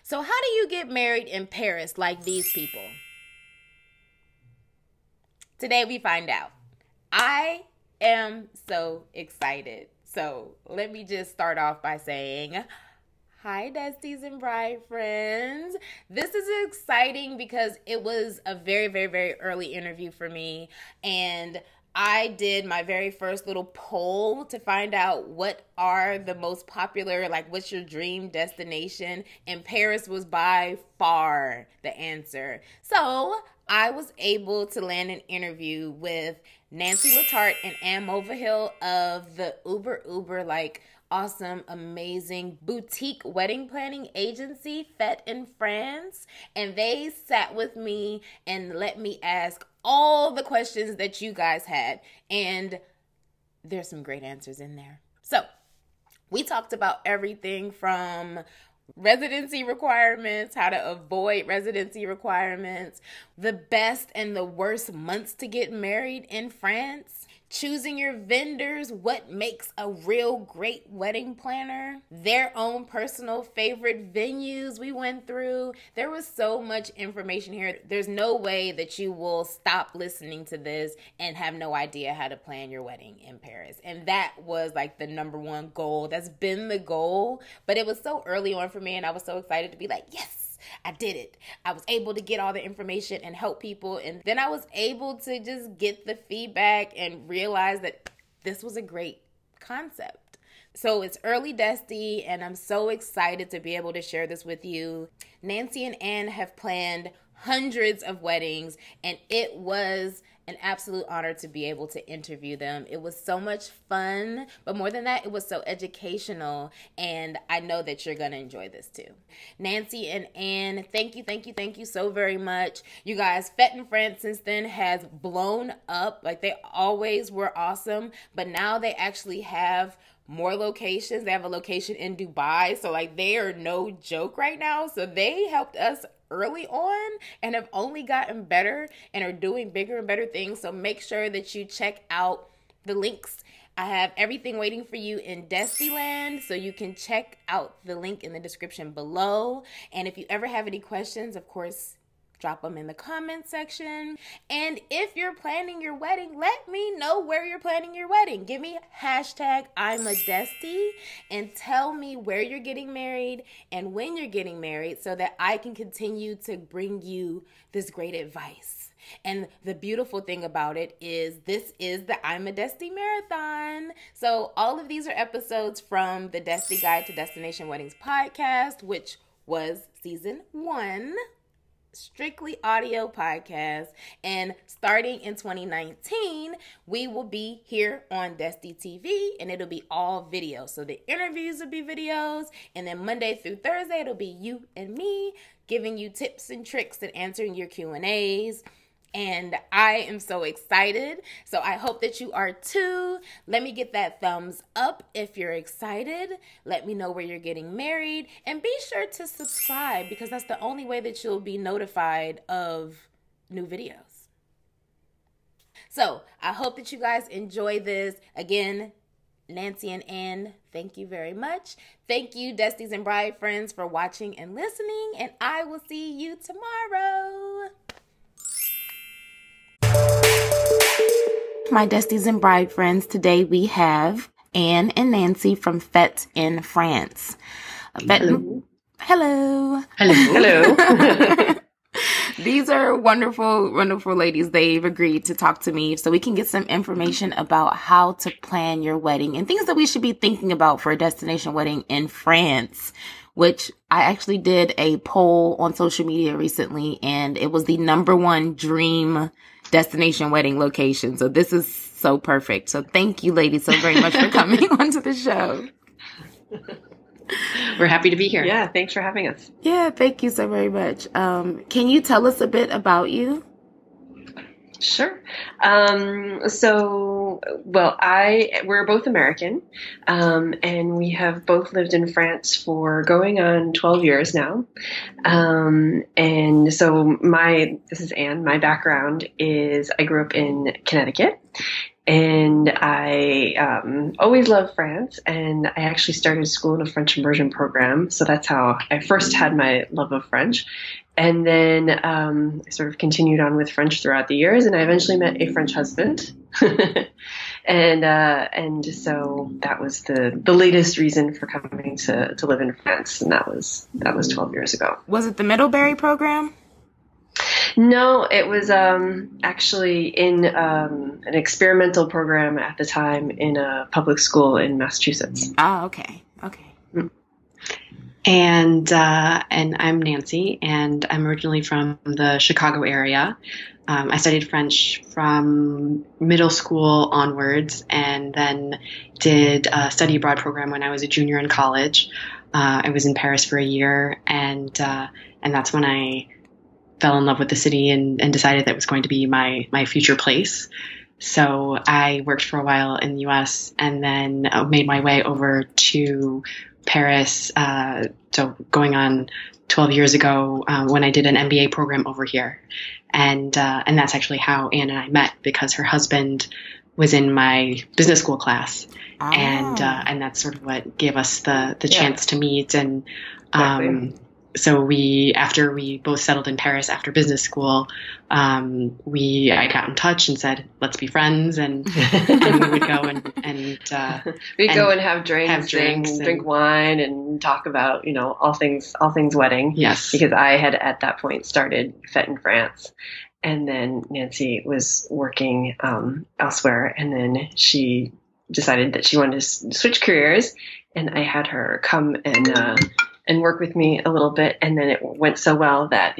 So how do you get married in Paris like these people? Today we find out. I am so excited. So let me just start off by saying, hi, Desties and Bride friends. This is exciting because it was a very, very, very early interview for me. And I did my very first little poll to find out what are the most popular, like what's your dream destination? And Paris was by far the answer. So I was able to land an interview with Nancy Letarte and Anne Mulvihill of the uber like awesome, amazing boutique wedding planning agency, Fête in France. And they sat with me and let me ask all the questions that you guys had. And there's some great answers in there. So we talked about everything from residency requirements, how to avoid residency requirements, the best and the worst months to get married in France, choosing your vendors, what makes a real great wedding planner, their own personal favorite venues we went through. There was so much information here. There's no way that you will stop listening to this and have no idea how to plan your wedding in Paris. And that was like the number one goal. That's been the goal, but it was so early on for me and I was so excited to be like, yes, I did it. I was able to get all the information and help people. And then I was able to just get the feedback and realize that this was a great concept. So it's early Desti, and I'm so excited to be able to share this with you. Nancy and Anne have planned hundreds of weddings, and it was an absolute honor to be able to interview them. It was so much fun, but more than that, it was so educational, and I know that you're going to enjoy this too. Nancy and Anne, thank you so very much. You guys, Fête in France since then has blown up. Like, they always were awesome, but now they actually have more locations. They have a location in Dubai, so like they are no joke right now. So they helped us early on and have only gotten better and are doing bigger and better things. So make sure that you check out the links. I have everything waiting for you in DESTILAND, so you can check out the link in the description below. And if you ever have any questions, of course, drop them in the comment section. And if you're planning your wedding, let me know where you're planning your wedding. Give me hashtag I'm a Desti and tell me where you're getting married and when you're getting married so that I can continue to bring you this great advice. And the beautiful thing about it is this is the I'm a Desti marathon. So all of these are episodes from the Desti Guide to Destination Weddings podcast, which was season 1. Strictly audio podcast, and starting in 2019 we will be here on Desti TV and it'll be all video. So the interviews will be videos, and then Monday through Thursday it'll be you and me giving you tips and tricks and answering your Q&As. And I am so excited. So I hope that you are too. Let me get that thumbs up if you're excited. Let me know where you're getting married. And be sure to subscribe because that's the only way that you'll be notified of new videos. So I hope that you guys enjoy this. Again, Nancy and Anne, thank you very much. Thank you, Desties and Bride friends, for watching and listening. And I will see you tomorrow. My Desties and Bride friends, today we have Anne and Nancy from Fête in France. Hello. Hello. Hello. These are wonderful, wonderful ladies. They've agreed to talk to me so we can get some information about how to plan your wedding and things that we should be thinking about for a destination wedding in France, which I actually did a poll on social media recently, and it was the #1 dream destination wedding location. So this is so perfect. So thank you, ladies, so very much for coming onto the show. We're happy to be here. Yeah, thanks for having us. Yeah, thank you so very much. Can you tell us a bit about you? Sure. We're both American, and we have both lived in France for going on 12 years now. And so this is Anne. My background is I grew up in Connecticut, And I always loved France, and I actually started school in a French immersion program. So that's how I first had my love of French. And then I sort of continued on with French throughout the years, and I eventually met a French husband. And so that was the latest reason for coming to live in France, and that was 12 years ago. Was it the Middlebury program? No, it was actually in an experimental program at the time in a public school in Massachusetts. Oh, okay. And I'm Nancy, and I'm originally from the Chicago area. I studied French from middle school onwards, and then did a study abroad program when I was a junior in college. I was in Paris for a year, and that's when I fell in love with the city and decided that it was going to be my future place. So I worked for a while in the U.S. and then made my way over to Paris. So going on 12 years ago when I did an MBA program over here. And that's actually how Anne and I met, because her husband was in my business school class. Oh. And that's sort of what gave us the chance to meet. And Exactly. so after we both settled in Paris after business school, I got in touch and said, let's be friends. And we would go we'd go and have drinks and drink wine and talk about, all things wedding. Yes. Because I had at that point started Fête in France. And then Nancy was working elsewhere. And then she decided that she wanted to switch careers. And I had her come and work with me a little bit. And then it went so well that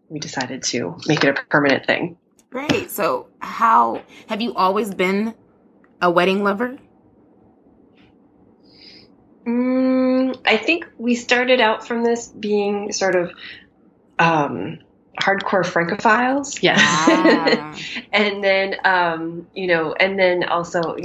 we decided to make it a permanent thing. Great. So how have you always been a wedding lover? I think we started out from this being sort of hardcore Francophiles. Yes. Ah. And then, and then also,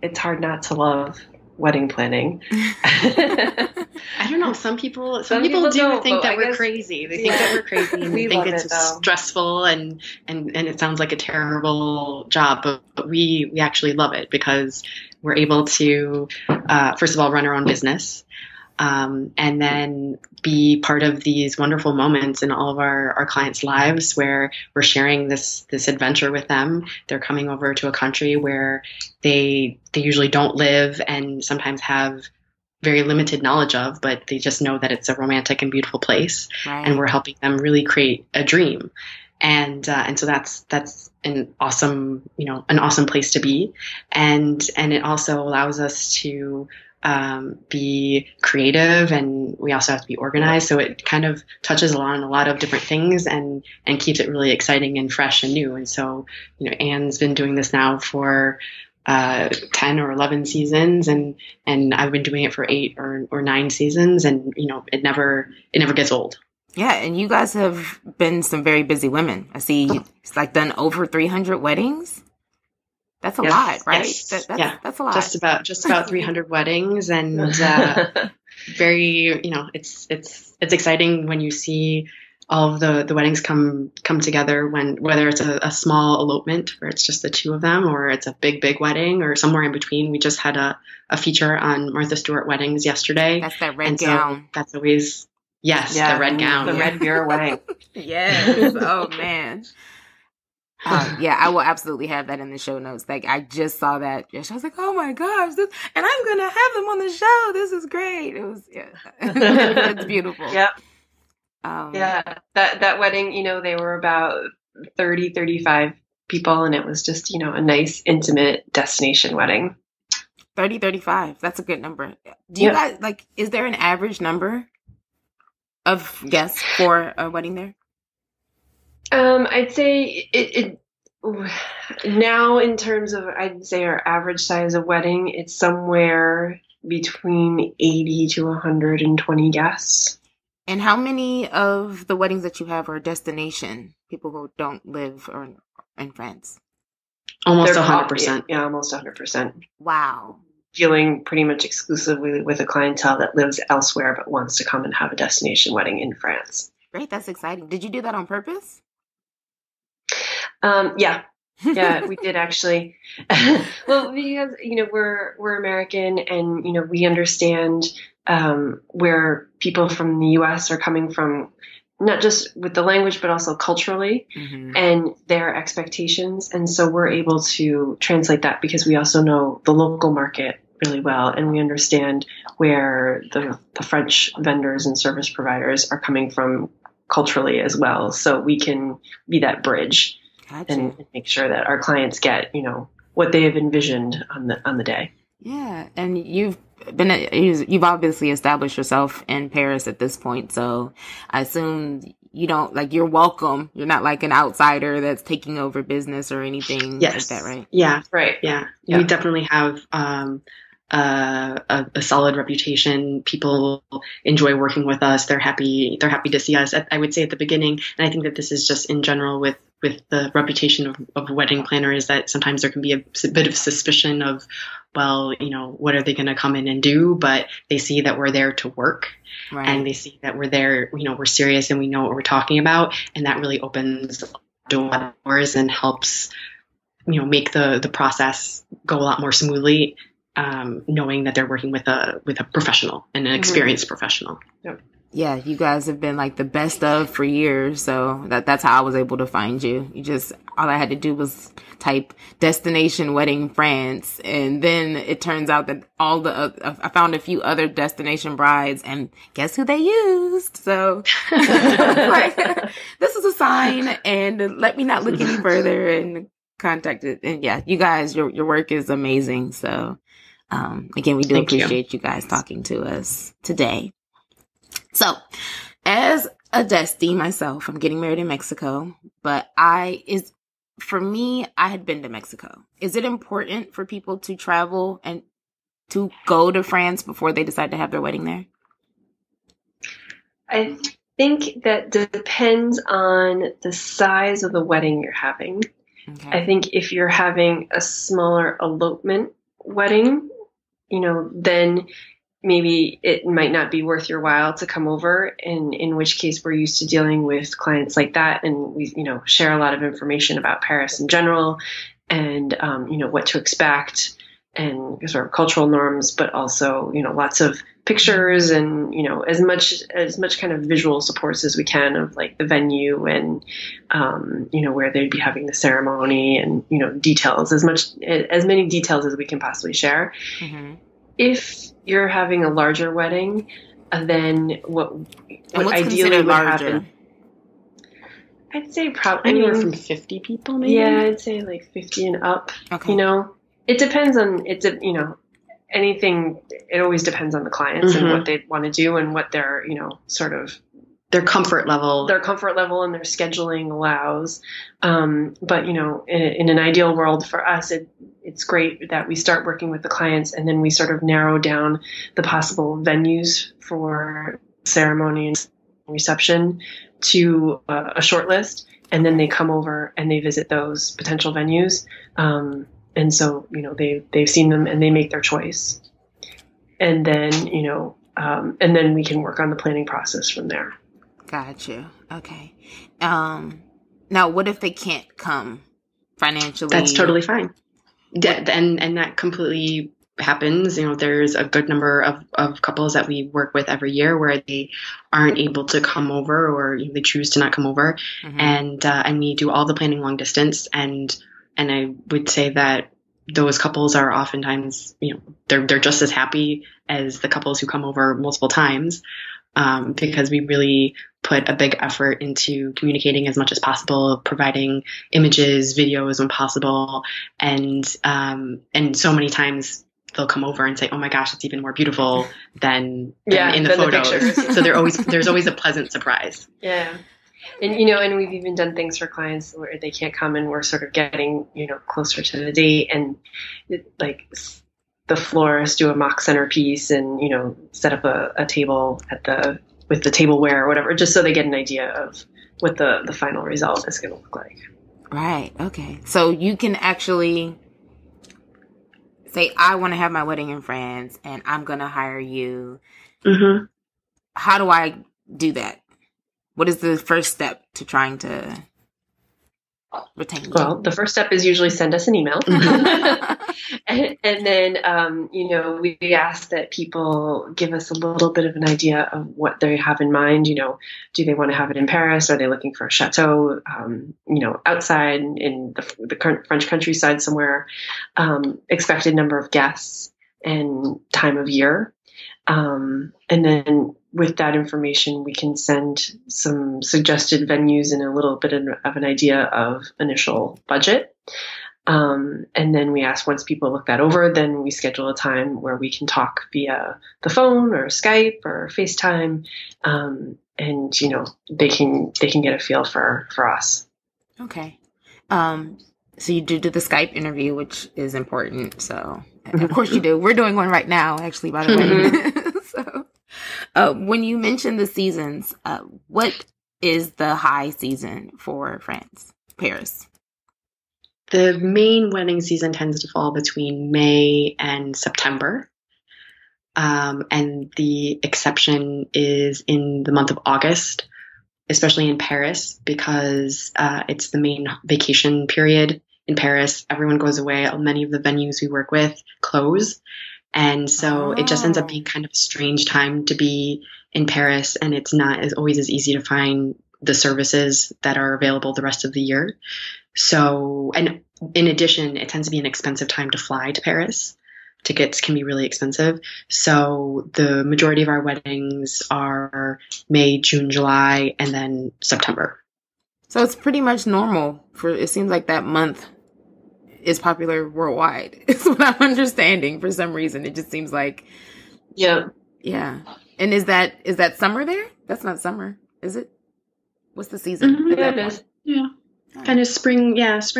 it's hard not to love wedding planning. I don't know. Some people do think that we're crazy. They think that we're crazy, and they think it's stressful and it sounds like a terrible job. But we actually love it because we're able to, first of all, run our own business, and then be part of these wonderful moments in all of our clients' lives where we're sharing this adventure with them. They're coming over to a country where they usually don't live and sometimes have very limited knowledge of, but they just know that it's a romantic and beautiful place. Right. And we're helping them really create a dream. And so that's an awesome place to be. And it also allows us to be creative, and we also have to be organized. So it kind of touches on a lot of different things and keeps it really exciting and fresh and new. And so, Anne's been doing this now for 10 or 11 seasons, and I've been doing it for 8 or 9 seasons, and it never gets old. Yeah, and you guys have been some very busy women. I see it's like done over 300 weddings. That's a lot, right? Yes. That's a lot. Just about 300 weddings, and very, it's exciting when you see all of the weddings come together, whether it's a small elopement where it's just the two of them, or it's a big wedding, or somewhere in between. We just had a feature on Martha Stewart weddings yesterday. That's that red gown. So that's always, the red gown. The red beer wedding. Yes. Oh, man. I will absolutely have that in the show notes. Like, I just saw that. I was like, oh my gosh, and I'm going to have them on the show. This is great. It was, it's beautiful. Yep. That wedding, they were about 30, 35 people, and it was just, a nice, intimate destination wedding. 30, 35. That's a good number. Do you guys, is there an average number of guests for a wedding there? I'd say it now, in terms of, I'd say our average size of wedding, it's somewhere between 80 to 120 guests. And how many of the weddings that you have are destination, people who don't live in France? Almost 100%. Yeah, almost 100%. Wow. Dealing pretty much exclusively with a clientele that lives elsewhere but wants to come and have a destination wedding in France. Great, that's exciting. Did you do that on purpose? Yeah. Yeah, we did actually. Well, because we're American, and we understand where people from the U.S. are coming from, not just with the language, but also culturally, and their expectations. And so we're able to translate that because we also know the local market really well, and we understand where the French vendors and service providers are coming from culturally as well. So we can be that bridge. Gotcha. And make sure that our clients get, what they have envisioned on the day. Yeah, and you've obviously established yourself in Paris at this point, so I assume you don't you're welcome. You're not like an outsider that's taking over business or anything like that, right? Yeah, right. Yeah, we definitely have a solid reputation. People enjoy working with us. They're happy to see us. I would say at the beginning, and I think that this is just in general with the reputation of wedding planners, that sometimes there can be a bit of suspicion of, well, what are they going to come in and do? But they see that we're there to work, right. And they see that we're there, we're serious and we know what we're talking about. And that really opens doors and helps, make the process go a lot more smoothly, knowing that they're working with a professional and an experienced professional. Yep. Yeah, you guys have been like the best of for years, so that's how I was able to find you. All I had to do was type destination wedding France, and then it turns out that I found a few other destination brides, and guess who they used? So this is a sign, and let me not look any further, and contacted. And yeah, you guys, your work is amazing. So again, we do appreciate you guys talking to us today. So, as a Desti myself, I'm getting married in Mexico, but for me, I had been to Mexico. Is it important for people to travel and to go to France before they decide to have their wedding there? I think that depends on the size of the wedding you're having. Okay. I think if you're having a smaller elopement wedding, then maybe it might not be worth your while to come over, and in which case we're used to dealing with clients like that. And we, share a lot of information about Paris in general and, what to expect and sort of cultural norms, but also, lots of pictures and, as much kind of visual supports as we can of like the venue and, where they'd be having the ceremony and, details, as many details as we can possibly share. Mm-hmm. If you're having a larger wedding, then what ideally would happen? I'd say probably anywhere from 50 people, maybe. Yeah, I'd say like 50 and up. Okay. It depends on anything. It always depends on the clients and what they want to do and what their sort of their comfort level and their scheduling allows. But in an ideal world for us, it's great that we start working with the clients and then we sort of narrow down the possible venues for ceremony and reception to a short list. And then they come over and they visit those potential venues. And so, they've seen them and they make their choice. And then, and then we can work on the planning process from there. Got you. Okay. Now, what if they can't come financially? That's totally fine. And that completely happens. There's a good number of couples that we work with every year where they aren't able to come over or they choose to not come over. Mm-hmm. And we do all the planning long distance. And I would say that those couples are oftentimes, they're just as happy as the couples who come over multiple times. Because we really put a big effort into communicating as much as possible, providing images, videos when possible. And so many times they'll come over and say, oh my gosh, it's even more beautiful than in the photos. So there's always a pleasant surprise. Yeah. And, and we've even done things for clients where they can't come and we're sort of getting, closer to the date and the florist do a mock centerpiece and, set up a table with the tableware or whatever, just so they get an idea of what the final result is going to look like. Right. Okay. So you can actually say, I want to have my wedding in France and I'm going to hire you. Mm-hmm. How do I do that? What is the first step to trying to? retain? Well, the first step is usually send us an email. and then, we ask that people give us a little bit of an idea of what they have in mind. Do they want to have it in Paris? Are they looking for a chateau, outside in the current French countryside somewhere, expected number of guests and time of year. And then with that information, we can send some suggested venues and a little bit of an idea of initial budget. And then we ask, once people look that over, then we schedule a time where we can talk via the phone or Skype or FaceTime. And, they can get a feel for us. Okay. So you do the Skype interview, which is important. So of course you do. We're doing one right now, actually, by the way. So when you mention the seasons, what is the high season for France, Paris? The main wedding season tends to fall between May and September. And the exception is in the month of August, especially in Paris, because it's the main vacation period in Paris. Everyone goes away. Many of the venues we work with close. And so it just ends up being kind of a strange time to be in Paris. And it's not always as easy to find the services that are available the rest of the year. So, and in addition, it tends to be an expensive time to fly to Paris. Tickets can be really expensive. So the majority of our weddings are May, June, July, and then September. So it's pretty much normal it seems like that month is popular worldwide. Is what I'm understanding for some reason. It just seems like. Yeah. Yeah. And is that summer there? That's not summer, is it? What's the season? Mm-hmm, yeah, it is. Yeah. Kind of spring,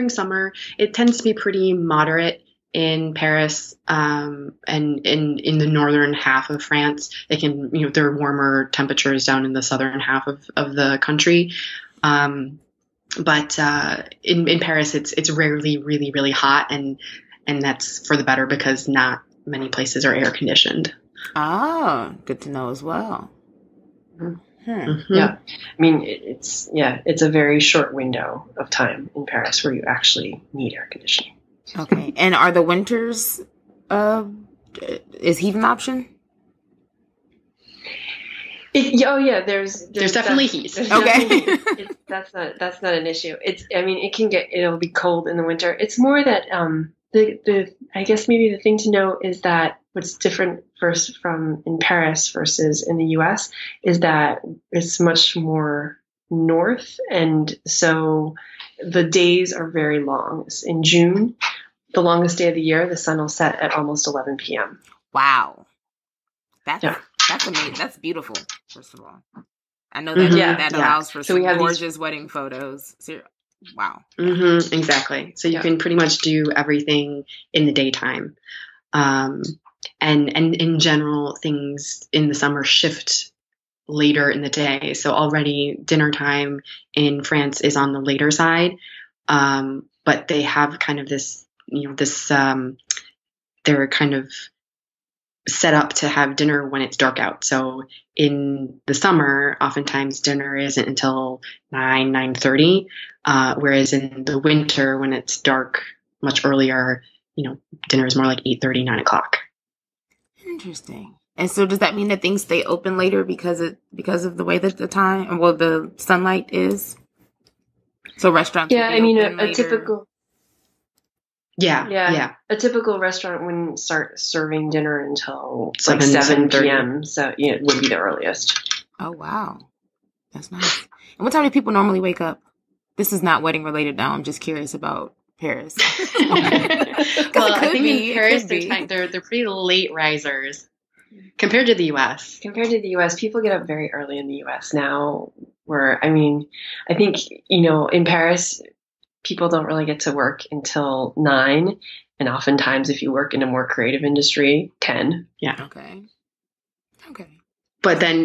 summer. It tends to be pretty moderate in Paris, and in the northern half of France. It can, there are warmer temperatures down in the southern half of the country. But in Paris, it's rarely really, really hot, and that's for the better because not many places are air conditioned. Oh, good to know as well. Mm-hmm. Yeah. I mean, it's a very short window of time in Paris where you actually need air conditioning. Okay. And are the winters, is heat an option? There's definitely heat. Okay. That's not an issue. It'll be cold in the winter. It's more that, I guess maybe the thing to know is that what's different first from in Paris versus in the US is that it's much more north. And so the days are very long. In June, the longest day of the year, the sun will set at almost 11 p.m. Wow. That's amazing. That's beautiful, first of all. I know that allows for some gorgeous wedding photos. Wow. Mm-hmm, exactly. So you can pretty much do everything in the daytime. And in general, things in the summer shift later in the day. So already dinner time in France is on the later side. But they have kind of this, they're kind of set up to have dinner when it's dark out. So in the summer, oftentimes dinner isn't until 9:30. Whereas in the winter, when it's dark much earlier, dinner is more like 8:30, 9 o'clock. Interesting. And so does that mean that things stay open later because of the way that the sunlight is? So restaurants. Yeah, I mean a typical. Yeah. A typical restaurant wouldn't start serving dinner until 7 p.m. So it would be the earliest. Oh wow, that's nice. And what time do people normally wake up? This is not wedding related now. I'm just curious about Paris. Well, I think in Paris they're pretty late risers compared to the U.S. Compared to the U.S., people get up very early in the U.S. now. I think in Paris, people don't really get to work until 9, and oftentimes, if you work in a more creative industry, 10. Yeah. Okay. But then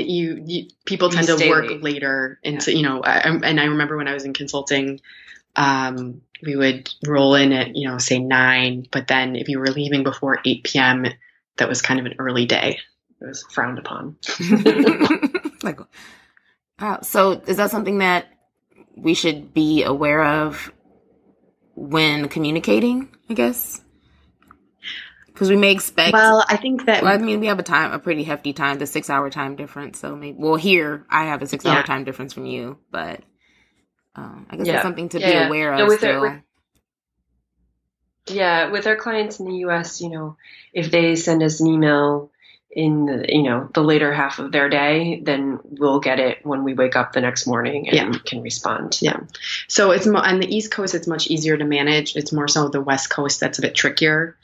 people tend to work later into and I remember when I was in consulting, we would roll in at say 9, but then if you were leaving before 8 p.m., that was kind of an early day. It was frowned upon. So is that something that we should be aware of when communicating, I guess? Because we may expect. Well, I think that. Well, I mean, we have a pretty hefty time, the 6-hour time difference. So maybe. Well, here I have a 6-hour time difference from you, but I guess that's something to be aware of. With our clients in the U.S., if they send us an email in the later half of their day, then we'll get it when we wake up the next morning and can respond to them. So it's on the East Coast, it's much easier to manage. It's more so the West Coast that's a bit trickier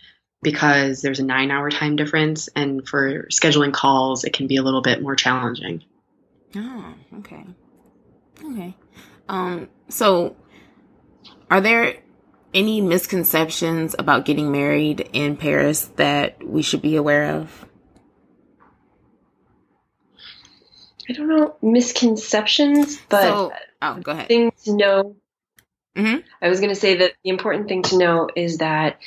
because there's a 9-hour time difference, and for scheduling calls, it can be a little bit more challenging. Oh, okay. So are there any misconceptions about getting married in Paris that we should be aware of? I don't know, misconceptions, but go ahead. Thing to know. Mm-hmm. I was going to say that the important thing to know is that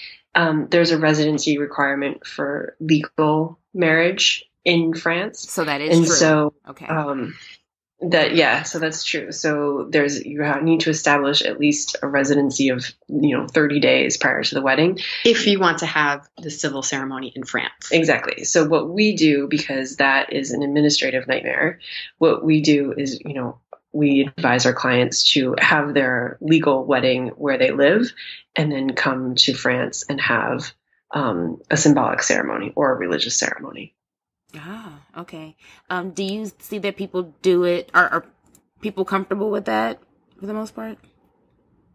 there's a residency requirement for legal marriage in France. So that is true. So, okay. So that's true. So you need to establish at least a residency of 30 days prior to the wedding if you want to have the civil ceremony in France. Exactly. So what we do, because that is an administrative nightmare, what we do is we advise our clients to have their legal wedding where they live, and then come to France and have a symbolic ceremony or a religious ceremony. Ah, okay. Do you see that people do it? Are people comfortable with that for the most part?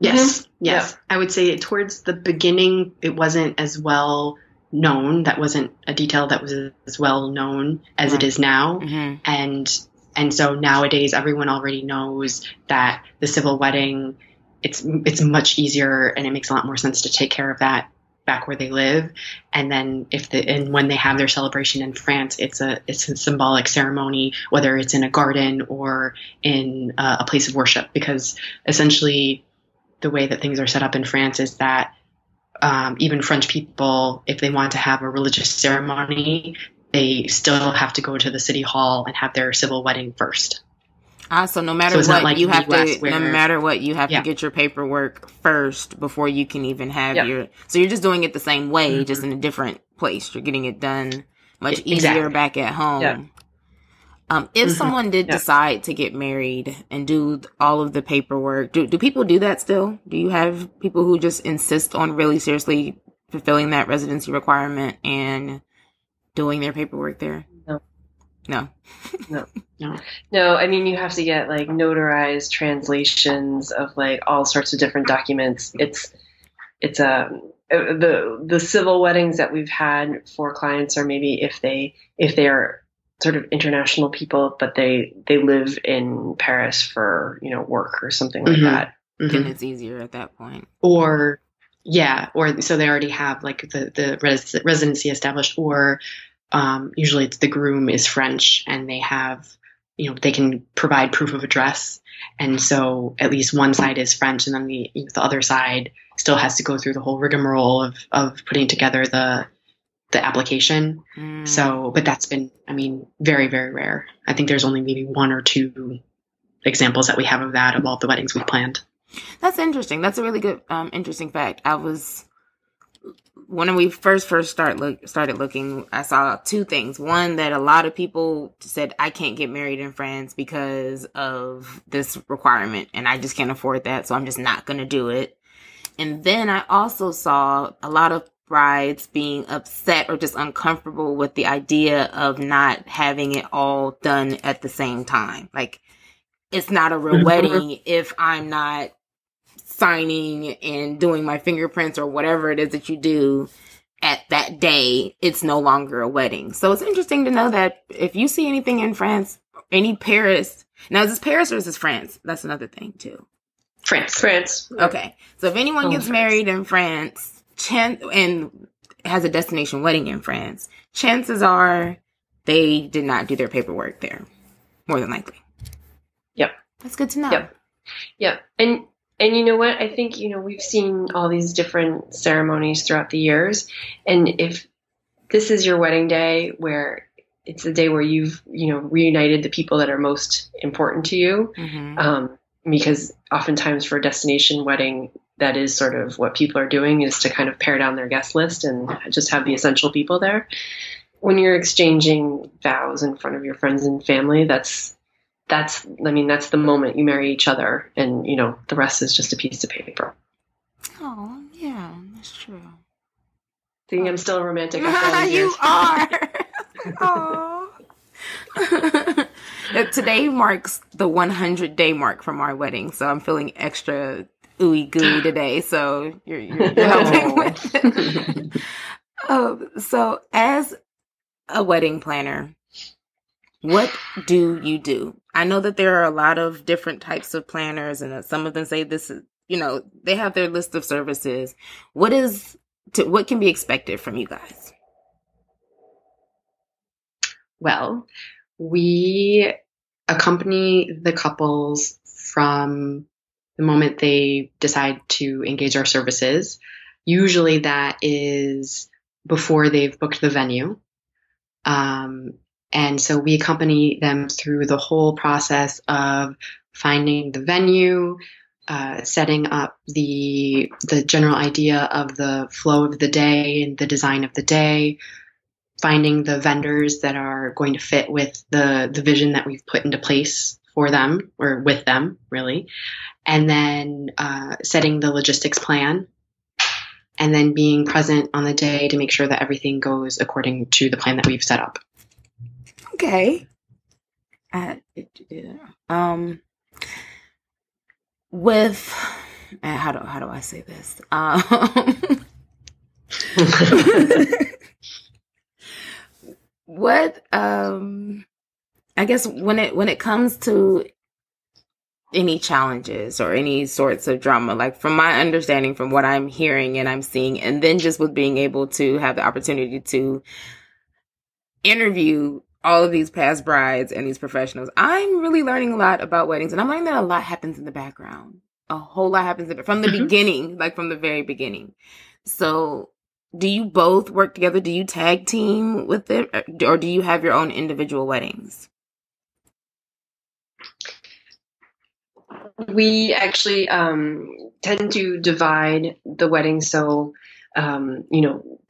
Yes. Mm-hmm. Yes. Yeah. I would say towards the beginning, it wasn't as well known. That wasn't a detail that was as well known as it is now. Mm-hmm. And so nowadays, everyone already knows that the civil wedding, it's much easier, and it makes a lot more sense to take care of that back where they live. And then when they have their celebration in France, it's a symbolic ceremony, whether it's in a garden or in a place of worship, because essentially the way that things are set up in France is that even French people, if they want to have a religious ceremony, they still have to go to the city hall and have their civil wedding first. So no matter what, you have to get your paperwork first before you can even have so you're just doing it the same way, just in a different place. You're getting it done much easier back at home. Yeah. If someone did decide to get married and do all of the paperwork, do people do that still? Do you have people who just insist on really seriously fulfilling that residency requirement and doing their paperwork there? No. I mean, you have to get notarized translations of all sorts of different documents. It's the civil weddings that we've had for clients are maybe if they are sort of international people, but they live in Paris for work or something like that. Mm-hmm. And it's easier at that point. Or so they already have the residency established, or usually it's the groom is French and they have, they can provide proof of address. And so at least one side is French, and then the other side still has to go through the whole rigmarole of putting together the application. So, but that's been, very, very rare. I think there's only maybe 1 or 2 examples that we have of that, of all the weddings we've planned. That's interesting. That's a really good, interesting fact. When we first started looking, I saw 2 things. One, that a lot of people said, I can't get married in France because of this requirement, and I just can't afford that, so I'm just not going to do it. And then I also saw a lot of brides being upset or just uncomfortable with the idea of not having it all done at the same time. It's not a real wedding if I'm not signing and doing my fingerprints or whatever it is that you do at that day. It's no longer a wedding. So it's interesting to know that if you see anything in France, any Paris, now is this Paris or is this France? That's another thing too. France. Okay. So if anyone gets married in France and has a destination wedding in France, chances are they did not do their paperwork there. More than likely. Yep. That's good to know. Yep. And you know what? I think, we've seen all these different ceremonies throughout the years. And if this is your wedding day, where it's the day where you've, reunited the people that are most important to you, because oftentimes for a destination wedding, that is sort of what people are doing, is to kind of pare down their guest list and just have the essential people there. When you're exchanging vows in front of your friends and family, that's the moment you marry each other, and the rest is just a piece of paper. Oh, yeah, that's true. See, I'm still romantic. You are. Oh. Today marks the 100-day mark from our wedding, so I'm feeling extra ooey gooey today. So you're helping with it. So as a wedding planner, what do you do? I know that there are a lot of different types of planners, and some of them say this is, they have their list of services. What can be expected from you guys? Well, we accompany the couples from the moment they decide to engage our services. Usually that is before they've booked the venue. And so we accompany them through the whole process of finding the venue, setting up the general idea of the flow of the day and the design of the day, finding the vendors that are going to fit with the vision that we've put into place for them, or with them, really, and then setting the logistics plan, and then being present on the day to make sure that everything goes according to the plan that we've set up. Okay. With how do I say this? What I guess when it comes to any challenges or any sorts of drama, like from my understanding, from what I'm hearing and I'm seeing, and then just with being able to have the opportunity to interview all of these past brides and these professionals, I'm really learning a lot about weddings, and I'm learning that a lot happens in the background. A whole lot happens from the beginning, like from the very beginning. So do you both work together? Do you tag team with it? Or do you have your own individual weddings? We actually tend to divide the wedding. So,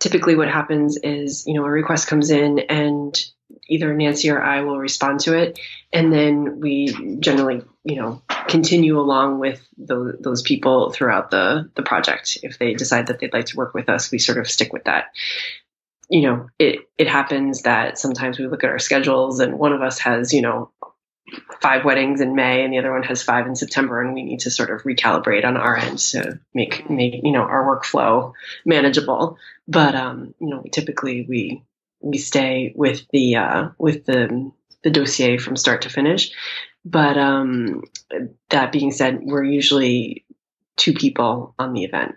typically what happens is, a request comes in and either Nancy or I will respond to it. And then we generally, continue along with those people throughout the project. If they decide that they'd like to work with us, we sort of stick with that. It happens that sometimes we look at our schedules and one of us has, 5 weddings in May and the other one has 5 in September, and we need to sort of recalibrate on our end to make our workflow manageable. But typically we stay with the dossier from start to finish. But that being said, we're usually 2 people on the event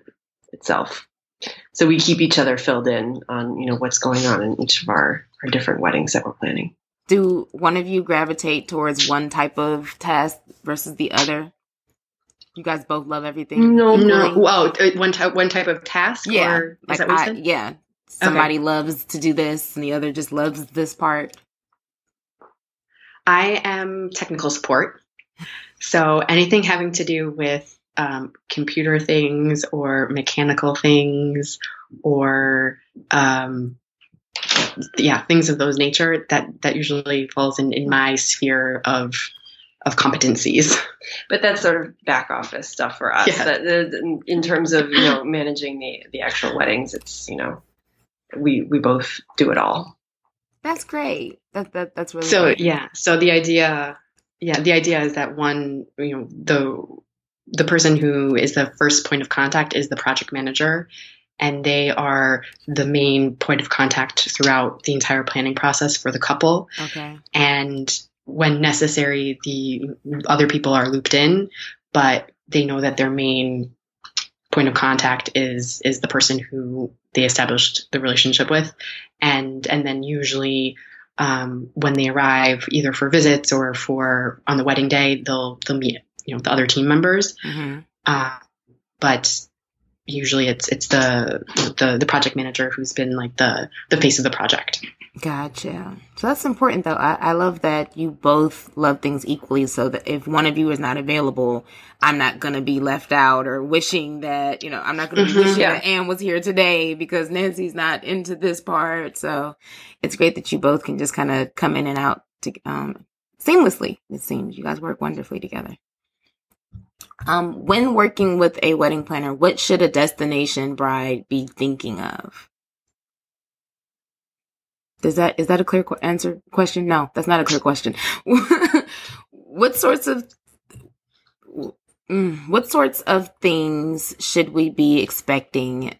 itself, so we keep each other filled in on what's going on in each of our different weddings that we're planning. Do one of you gravitate towards one type of task versus the other? You guys both love everything? No. Well, one type of task? Yeah. Or is that what you said? Yeah. Somebody loves to do this and the other just loves this part. I am technical support. So anything having to do with computer things or mechanical things or things of those nature, that usually falls in my sphere of competencies. But that's sort of back office stuff for us. Yeah. In terms of managing the actual weddings, it's we both do it all. That's great. That's really so great. Yeah. So the idea is that one, the person who is the first point of contact is the project manager. And they are the main point of contact throughout the entire planning process for the couple. Okay. And when necessary, the other people are looped in, but they know that their main point of contact is the person who they established the relationship with. And then usually when they arrive, either for visits or for on the wedding day, they'll meet the other team members. Mm-hmm. But usually it's the project manager who's been like the face of the project. Gotcha. So that's important, though. I love that you both love things equally, so that if one of you is not available, I'm not going to be left out or wishing that, I'm not going to be wishing that Anne was here today because Nancy's not into this part. So it's great that you both can just kind of come in and out seamlessly. It seems you guys work wonderfully together. When working with a wedding planner, what should a destination bride be thinking of? Is that a clear question? No, that's not a clear question. What sorts of things should we be expecting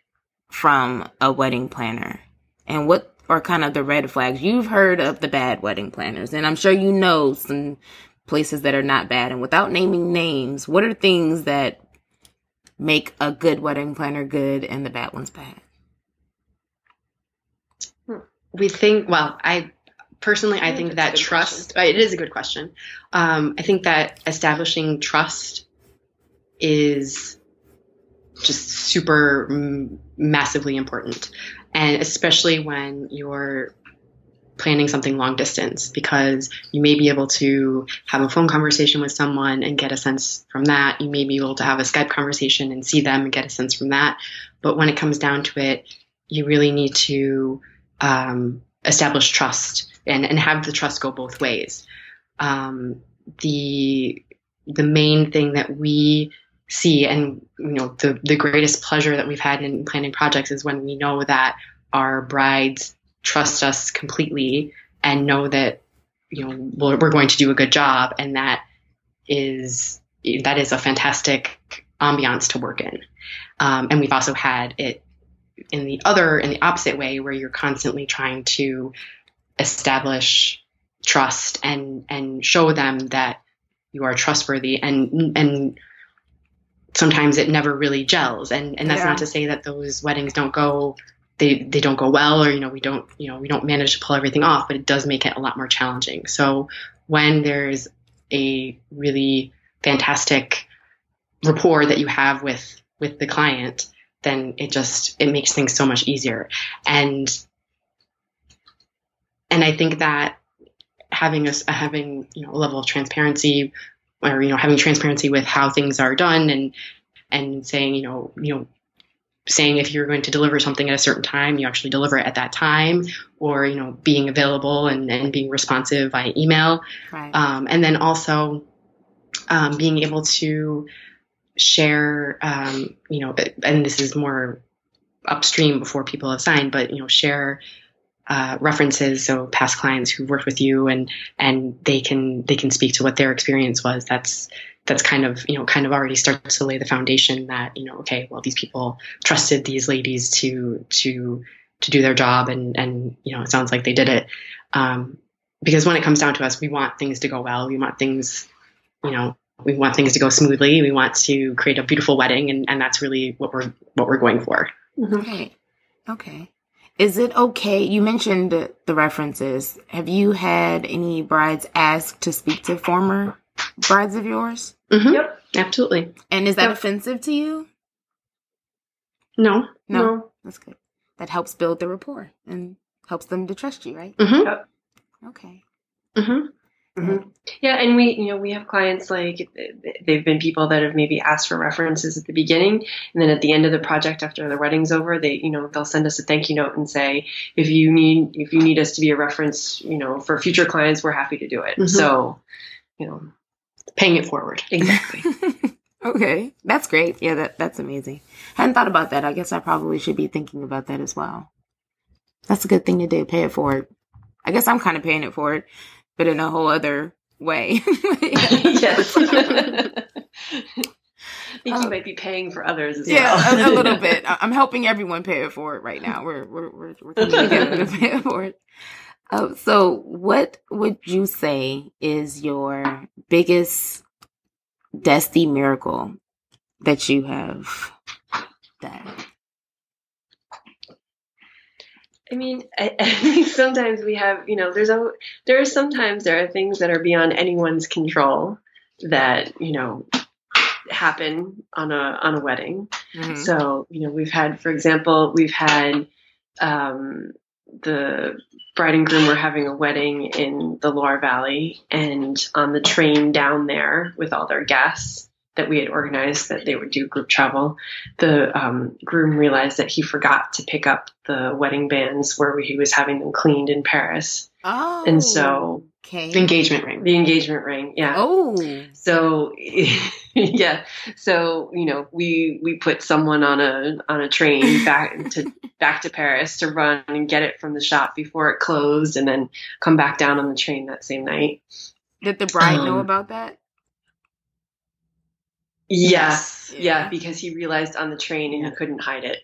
from a wedding planner? And what are kind of the red flags? You've heard of the bad wedding planners, and I'm sure you know some places that are not bad. And without naming names, what are things that make a good wedding planner good and the bad ones bad? I think that trust, it is a good question. I think that establishing trust is just super massively important. And especially when you're planning something long distance, because you may be able to have a phone conversation with someone and get a sense from that. You may be able to have a Skype conversation and see them and get a sense from that. But when it comes down to it, you really need to establish trust and have the trust go both ways. The main thing that we see, and the greatest pleasure that we've had in planning projects, is when we know that our brides trust us completely and know that we're going to do a good job, and that is a fantastic ambiance to work in. And we've also had it in the opposite way, where you're constantly trying to establish trust and show them that you are trustworthy, and sometimes it never really gels, and that's not to say that those weddings don't go well, or we don't manage to pull everything off, but it does make it a lot more challenging. So when there's a really fantastic rapport that you have with the client, then it makes things so much easier. And I think that having a level of transparency, or having transparency with how things are done, and saying saying if you're going to deliver something at a certain time, you actually deliver it at that time, or being available and being responsive via email, right. And then also being able to share, and this is more upstream before people have signed, but share references, so past clients who've worked with you, and they can speak to what their experience was. That's kind of already starts to lay the foundation that okay, well, these people trusted these ladies to do their job, and it sounds like they did it, because when it comes down to us, we want things to go well. We want things to go smoothly. We want to create a beautiful wedding, and that's really what we're going for. Mm-hmm. Okay. Is it okay? You mentioned the references. Have you had any brides ask to speak to former brides of yours? Mm-hmm. Yep, absolutely. And is that offensive to you? No. That's good. That helps build the rapport and helps them to trust you, right? Mm-hmm. Yep. Okay. Mm-hmm. Mm-hmm. Yeah, and we have clients, like, they've been people that have maybe asked for references at the beginning, and then at the end of the project, after the wedding's over, they'll send us a thank you note and say, if you need us to be a reference, for future clients, we're happy to do it. Mm-hmm. So, paying it forward. Exactly. Okay, that's great. Yeah, that's amazing. I hadn't thought about that. I guess I probably should be thinking about that as well. That's a good thing to do. Pay it forward. I guess I'm kind of paying it forward, but in a whole other way. Yes. I think you might be paying for others as well. Yeah, a little bit. I'm helping everyone pay it forward right now. We're coming together to pay it forward. So what would you say is your biggest Desti miracle that you have done? I mean, I think sometimes we have, there are things that are beyond anyone's control that, happen on a wedding. Mm-hmm. So, we've had the bride and groom were having a wedding in the Loire Valley, and on the train down there with all their guests that we had organized that they would do group travel, the groom realized that he forgot to pick up the wedding bands where he was having them cleaned in Paris. Oh, and so okay. Engagement ring. The engagement ring, yeah. Oh, so yeah, so we put someone on a train back to Paris to run and get it from the shop before it closed, and then come back down on the train that same night. Did the bride know about that? Yes, yeah, because he realized on the train and he couldn't hide it.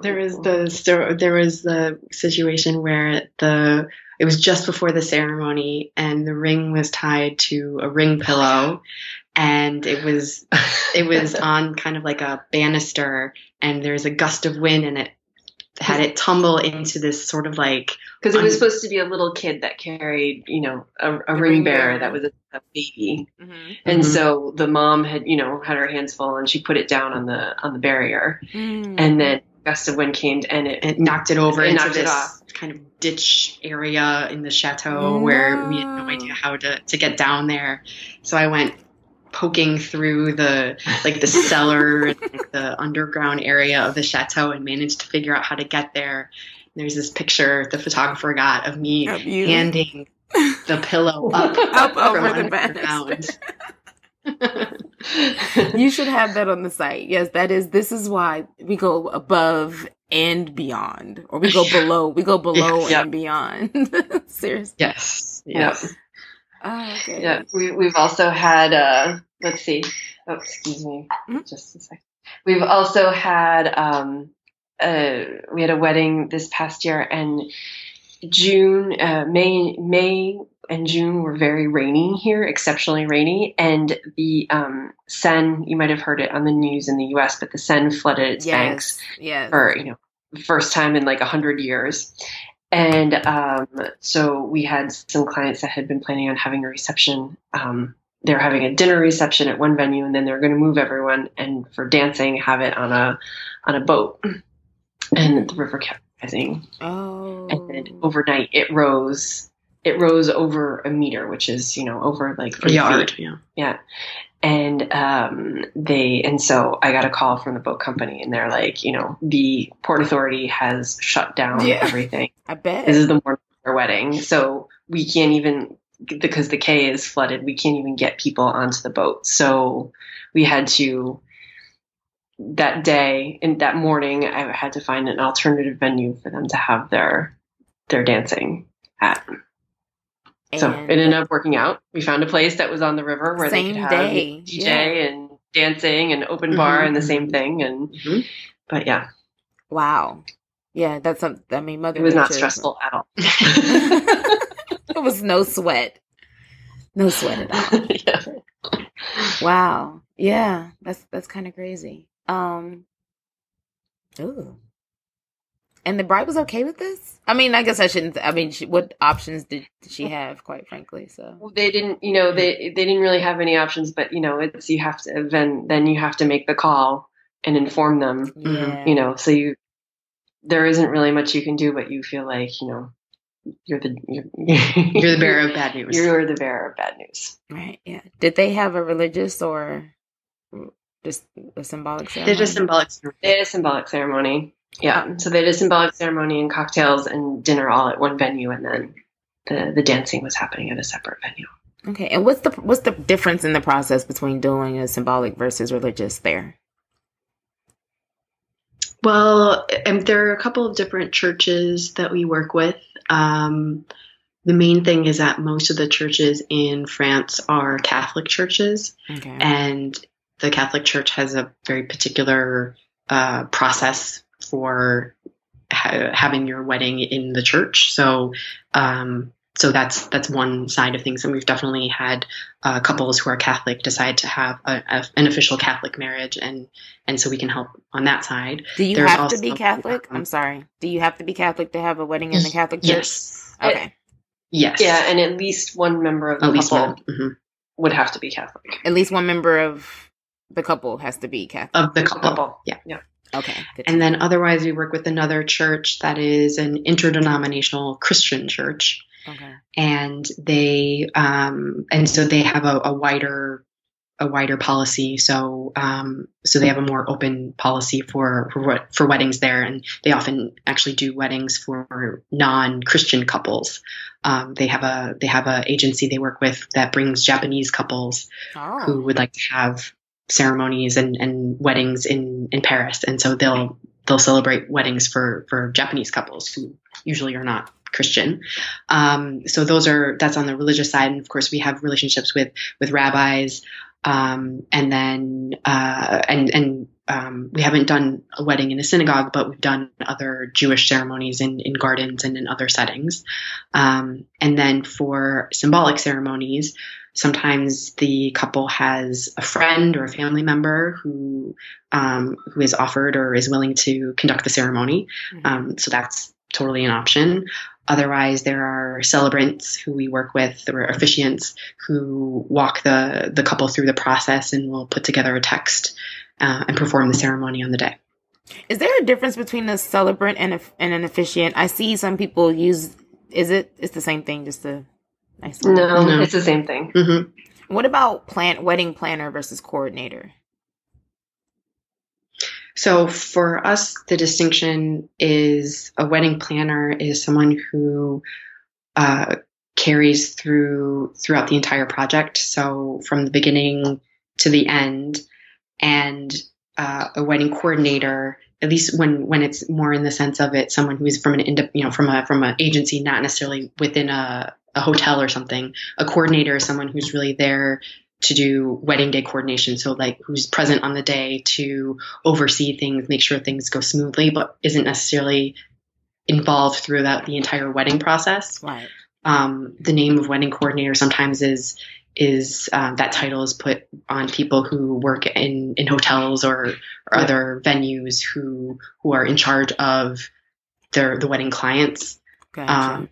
There was the situation where it was just before the ceremony, and the ring was tied to a ring pillow, and it was on kind of like a banister, and there's a gust of wind, and it had it tumble into this sort of like, because it was supposed to be a little kid that carried a ring bearer that was a baby, and so the mom had had her hands full, and she put it down on the barrier, and then a gust of wind came and it knocked it over into knocked this it off. kind of ditch area in the chateau where we had no idea how to get down there. So I went poking through the cellar and the underground area of the chateau and managed to figure out how to get there. There's this picture the photographer got of me handing the pillow up over the banister. You should have that on the site. Yes, this is why we go above and beyond, or we go below and beyond. Seriously. Yes. Oh, okay. Yeah, we've also had let's see. Oh, excuse me, just a second. We've also had we had a wedding this past year, and May and June were very rainy here, exceptionally rainy, and the Seine, you might have heard it on the news in the U.S., but the Seine flooded its banks for the first time in like 100 years. And so we had some clients that had been planning on having a reception. They were having a dinner reception at one venue, and then they were going to move everyone, and for dancing, have it on a boat. And the river kept rising. Oh. And then overnight, it rose over a meter, which is over like 3 yard. Feet. Yeah. And so I got a call from the boat company, and they're like, the Port Authority has shut down everything. I bet. This is the morning of their wedding. So we can't even, because the quay is flooded, we can't even get people onto the boat. So we had to, that day and that morning, I had to find an alternative venue for them to have their dancing at. So it ended up working out. We found a place that was on the river where they could have DJ and dancing and open bar and the same thing. And but yeah, wow, yeah, that's Mother it was Nature, not stressful at all. It was no sweat at all. Yeah. Wow, yeah, that's kind of crazy. Ooh. And the bride was okay with this? I mean, I guess I shouldn't. I mean, what options did she have? Quite frankly, so well, they didn't. They didn't really have any options. But it's you have to then you have to make the call and inform them. Yeah. So there isn't really much you can do, but you feel like you're the bearer of bad news. You're the bearer of bad news. Right. Yeah. Did they have a religious or just a symbolic ceremony? They had a symbolic ceremony. Yeah, so they did a symbolic ceremony and cocktails and dinner all at one venue, and then the dancing was happening at a separate venue. Okay, and what's the difference in the process between doing a symbolic versus religious there? Well, there are a couple of different churches that we work with. The main thing is that most of the churches in France are Catholic churches, and the Catholic Church has a very particular process for having your wedding in the church. So that's one side of things. And we've definitely had couples who are Catholic decide to have an official Catholic marriage. And so we can help on that side. Do you have to be Catholic? I'm sorry. Do you have to be Catholic to have a wedding in the Catholic Church? Yes. Okay. Yes. Yeah. And at least one member of the couple would have to be Catholic. At least one member of the couple has to be Catholic. Of the couple. Yeah. Okay. Good to And know. then otherwise, we work with another church that is an interdenominational Christian church, Okay. and so they have a wider policy. So so they have a more open policy for weddings there, and they often actually do weddings for non-Christian couples. They have a agency they work with that brings Japanese couples who would like to have ceremonies and weddings in Paris, and so they'll celebrate weddings for Japanese couples who usually are not Christian. So that's on the religious side, and of course we have relationships with rabbis. And then we haven't done a wedding in a synagogue, but we've done other Jewish ceremonies in gardens and in other settings. And then for symbolic ceremonies, sometimes the couple has a friend or a family member who is offered or is willing to conduct the ceremony. So that's totally an option. Otherwise, there are celebrants who we work with, or officiants who walk the couple through the process and will put together a text and perform the ceremony on the day. Is there a difference between a celebrant and an officiant? I see some people use. It's the same thing, just a nice. No, it's the same thing. Mm-hmm. What about wedding planner versus coordinator? So for us, the distinction is a planner is someone who carries throughout the entire project. So from the beginning to the end, and a wedding coordinator, at least when it's more in the sense of it, someone who is from from an agency, not necessarily within a hotel or something. A coordinator is someone who's really there to do wedding day coordination. So like who's present on the day to oversee things, make sure things go smoothly, but isn't necessarily involved throughout the entire wedding process. Right. The name of wedding coordinator sometimes is that title is put on people who work in hotels or other venues who are in charge of the wedding clients. Gotcha.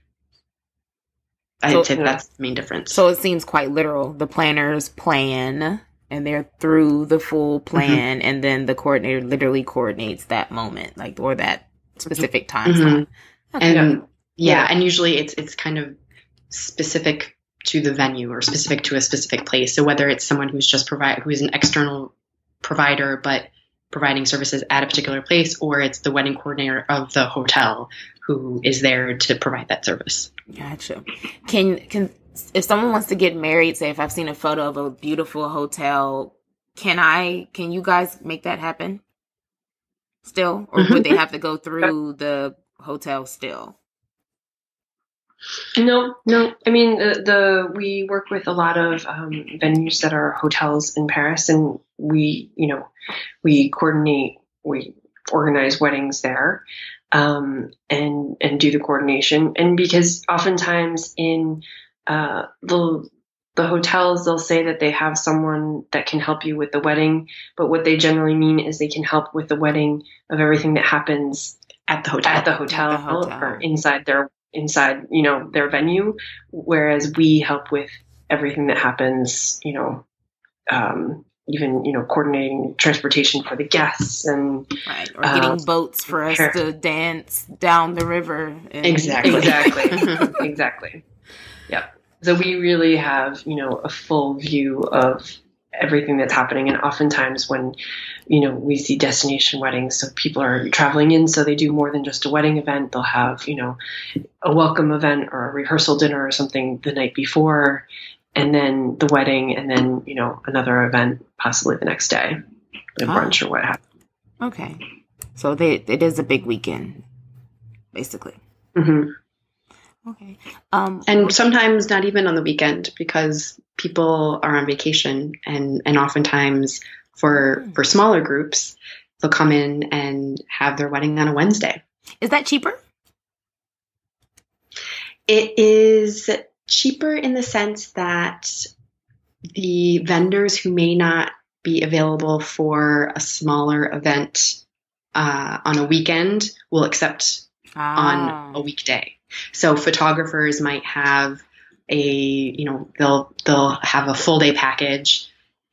I'd say that's the main difference. So it seems quite literal. The planners plan, and they're through the full plan, and then the coordinator literally coordinates that moment, or that specific time slot. Okay. And and usually it's kind of specific to the venue or specific to a specific place. So whether it's someone who's who's an external provider but providing services at a particular place, or it's the wedding coordinator of the hotel who is there to provide that service. Gotcha. Can if someone wants to get married, say if I've seen a photo of a beautiful hotel, can you guys make that happen still? Or would they have to go through the hotel still? No. I mean, we work with a lot of venues that are hotels in Paris, and we coordinate, we organize weddings there, and do the coordination. And because oftentimes in the hotels, they'll say that they have someone that can help you with the wedding, but what they generally mean is they can help with the wedding of everything that happens at the hotel. Or inside their venue, whereas we help with everything that happens, even coordinating transportation for the guests and or getting boats for us to dance down the river. Exactly. Yeah. So we really have a full view of everything that's happening, and oftentimes when we see destination weddings, so people are traveling in, so they do more than just a wedding event. They'll have a welcome event or a rehearsal dinner or something the night before, and then the wedding, and then another event possibly the next day, the brunch or what have you. Okay, so it is a big weekend, basically. Mm-hmm. Okay. And sometimes not even on the weekend, because people are on vacation, and oftentimes for smaller groups, they'll come in and have their wedding on a Wednesday. Is that cheaper? It is cheaper in the sense that the vendors who may not be available for a smaller event on a weekend will accept on a weekday. So photographers might have they'll have a full day package,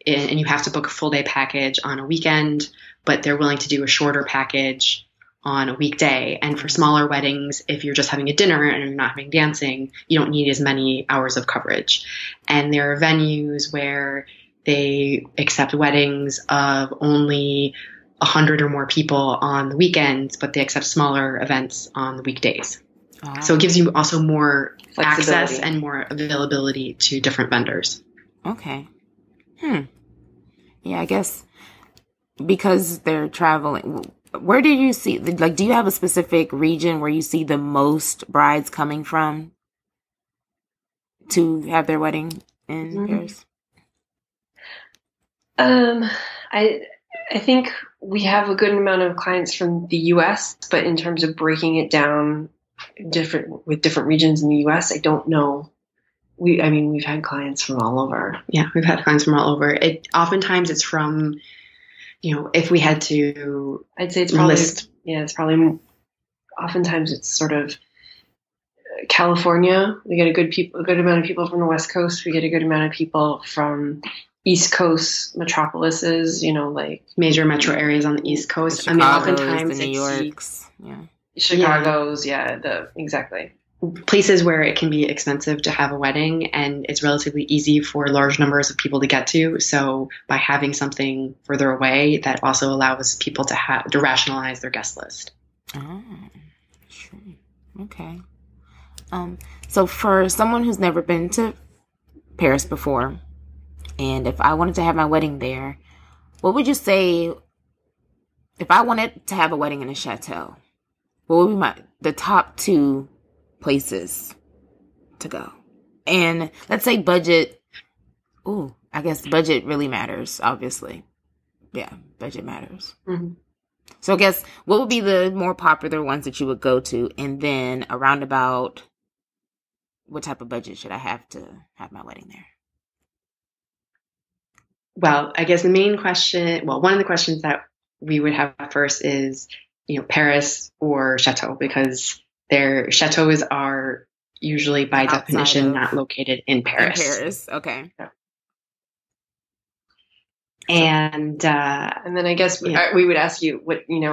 and you have to book a full day package on a weekend. but they're willing to do a shorter package on a weekday. And for smaller weddings, if you're just having a dinner and you're not having dancing, you don't need as many hours of coverage. And there are venues where they accept weddings of only 100 or more people on the weekends, but they accept smaller events on the weekdays. Oh. So it gives you also more access and more availability to different vendors. Okay. Yeah, I guess because they're traveling, where do you see, like, do you have a specific region where you see the most brides coming from to have their wedding in Paris? I think we have a good amount of clients from the U.S., but in terms of breaking it down with different regions in the U.S., I don't know. We've had clients from all over. Yeah, we've had clients from all over. Oftentimes it's from, if we had to, I'd say it's probably, oftentimes it's sort of California. We get a good amount of people from the West Coast. We get a good amount of people from East Coast metropolises, like major metro areas on the East Coast. Chicago's, oftentimes the New York's, Chicago's, exactly. Places where it can be expensive to have a wedding and it's relatively easy for large numbers of people to get to. So by having something further away, that also allows people to rationalize their guest list. Oh, sure. Okay. So for someone who's never been to Paris before, and if I wanted to have my wedding there, what would you say if I wanted to have a wedding in a chateau? What would be the top 2 places to go? And let's say budget. Ooh, I guess budget really matters, obviously. Yeah, budget matters. Mm-hmm. So I guess what would be the more popular ones that you would go to? And then around about what type of budget should I have to have my wedding there? Well, I guess one of the questions that we would have first is, Paris or chateau, because their chateaus are usually by definition not located in Paris. In Paris, okay. Yeah. And then I guess we would ask you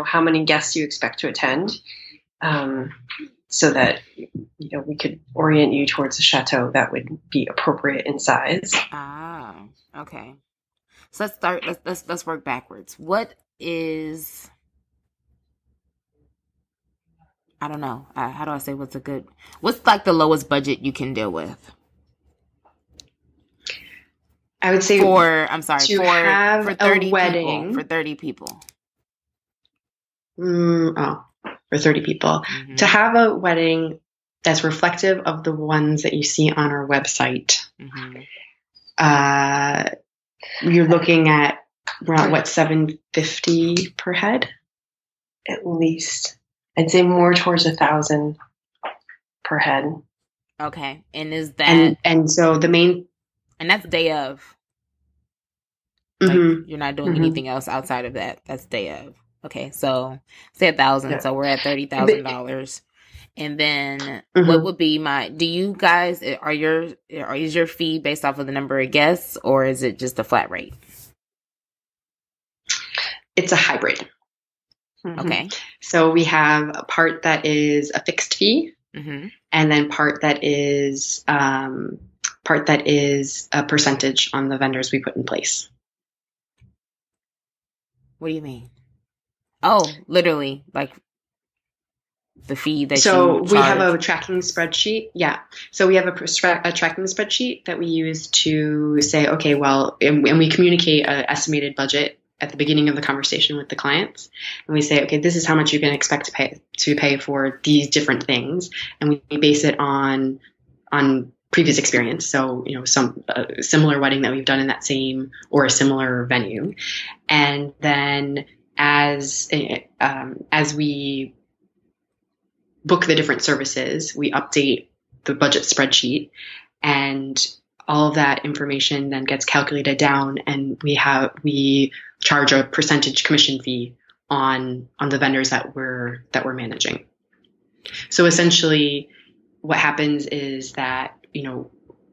how many guests you expect to attend, so that we could orient you towards a chateau that would be appropriate in size. Ah, okay. So let's start. Let's work backwards. What is? I don't know. How do I say what's like the lowest budget you can deal with? I would say for 30 wedding people, for 30 people. For 30 people. Mm-hmm. To have a wedding that's reflective of the ones that you see on our website. Mm-hmm. You're looking at around $750 per head? At least. I'd say more towards 1,000 per head. Okay. And is that and so the main, and that's day of. Like, you're not doing anything else outside of that. That's day of. Okay, so say 1,000. Yeah. So we're at $30,000. And then what would be do you guys, is your fee based off of the number of guests, or is it just a flat rate? It's a hybrid. Okay. So we have a part that is a fixed fee, and then part that is a percentage on the vendors we put in place. What do you mean? Oh, literally, like the fee that so you charge. We have a tracking spreadsheet. Yeah. So we have a tracking spreadsheet that we use to say, okay, well, and we communicate an estimated budget at the beginning of the conversation with the clients. And we say, okay, this is how much you can expect to pay for these different things. And we base it on previous experience. So, some similar wedding that we've done in that same or a similar venue. And then as we book the different services, we update the budget spreadsheet, and all of that information then gets calculated down, and we charge a percentage commission fee on the vendors that we're managing. So essentially what happens is that,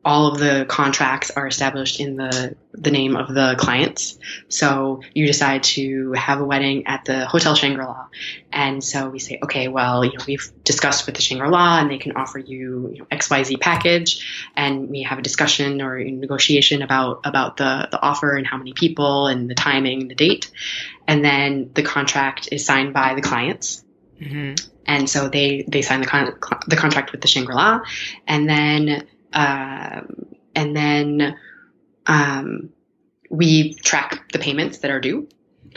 all of the contracts are established in the name of the clients. So you decide to have a wedding at the Hotel Shangri-La. And so we say, okay, well, we've discussed with the Shangri-La and they can offer you, XYZ package. And we have a discussion or a negotiation about the offer and how many people and the timing, the date. And then the contract is signed by the clients. Mm-hmm. And so they sign the contract with the Shangri-La. And then we track the payments that are due.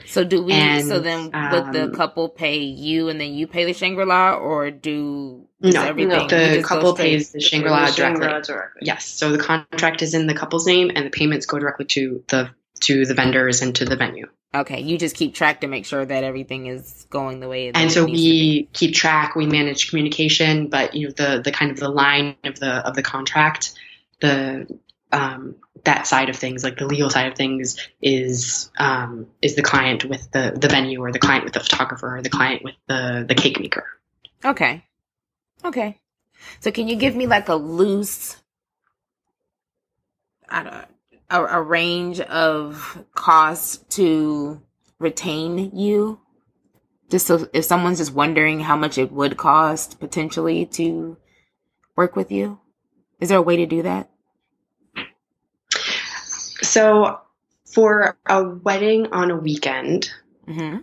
So do we? And, so then, would the couple pay you, and then you pay the Shangri-La, or do everything? The couple pays the Shangri-La directly. Yes. So the contract is in the couple's name, and the payments go directly to the vendors and to the venue. Okay, you just keep track to make sure that everything is going the way it and so we keep track. We manage communication, but the kind of the line of the contract, that side of things, like the legal side of things, is the client with the venue, or the client with the photographer, or the client with the cake maker. Okay. So can you give me like a loose, a range of costs to retain you? Just so if someone's just wondering how much it would cost potentially to work with you, is there a way to do that? So for a wedding on a weekend, mm-hmm.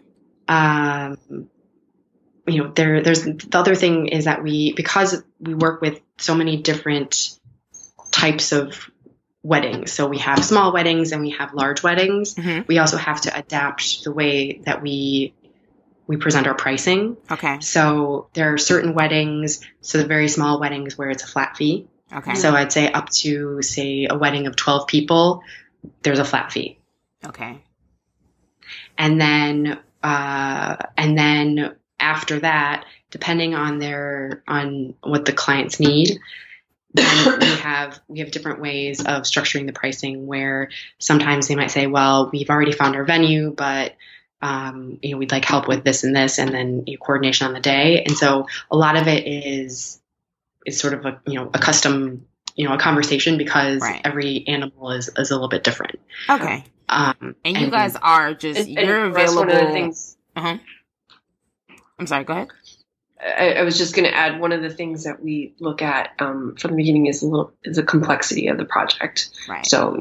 There's the other thing is that because we work with so many different types of weddings. So we have small weddings and we have large weddings. Mm-hmm. We also have to adapt the way that we present our pricing. Okay. So there are certain weddings, so the very small weddings where it's a flat fee. Okay. So I'd say up to, say, a wedding of 12 people, there's a flat fee. Okay. And then after that, depending on what the clients need, then we have different ways of structuring the pricing, where sometimes they might say, well, we've already found our venue, but we'd like help with this and this, and then coordination on the day. And so a lot of it is sort of a custom, a conversation, because right. every animal is a little bit different. Okay. And you guys are just, you're available. One of the things, I'm sorry, go ahead. I was just going to add, one of the things that we look at from the beginning is the complexity of the project. Right. So,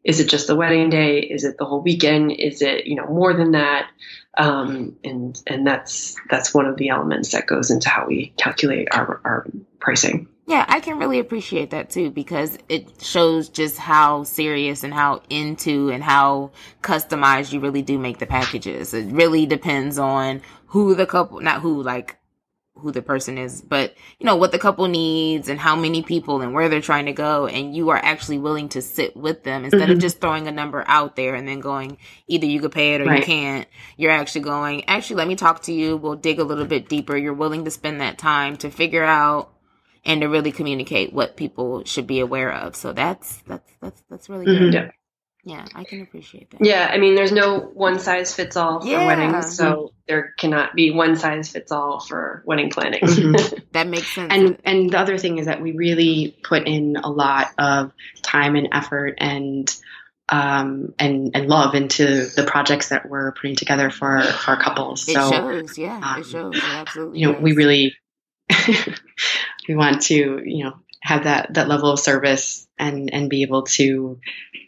is it just the wedding day? Is it the whole weekend? Is it, more than that? And that's one of the elements that goes into how we calculate our pricing. Yeah, I can really appreciate that too, because it shows just how serious and how into and how customized you really do make the packages. It really depends on who the couple, not who, like who the person is, but what the couple needs and how many people and where they're trying to go. And you are actually willing to sit with them instead of just throwing a number out there and then going, either you could pay it or right. you can't. You're actually going, let me talk to you. We'll dig a little bit deeper. You're willing to spend that time to figure out and to really communicate what people should be aware of. So that's really good. Yeah. Yeah, I can appreciate that. Yeah, I mean, there's no one size fits all for weddings, so there cannot be one size fits all for wedding planning. That makes sense. And the other thing is that we really put in a lot of time and effort and love into the projects that we're putting together for our couples. It shows, yeah, it shows. It absolutely does. We really we want to have that level of service and be able to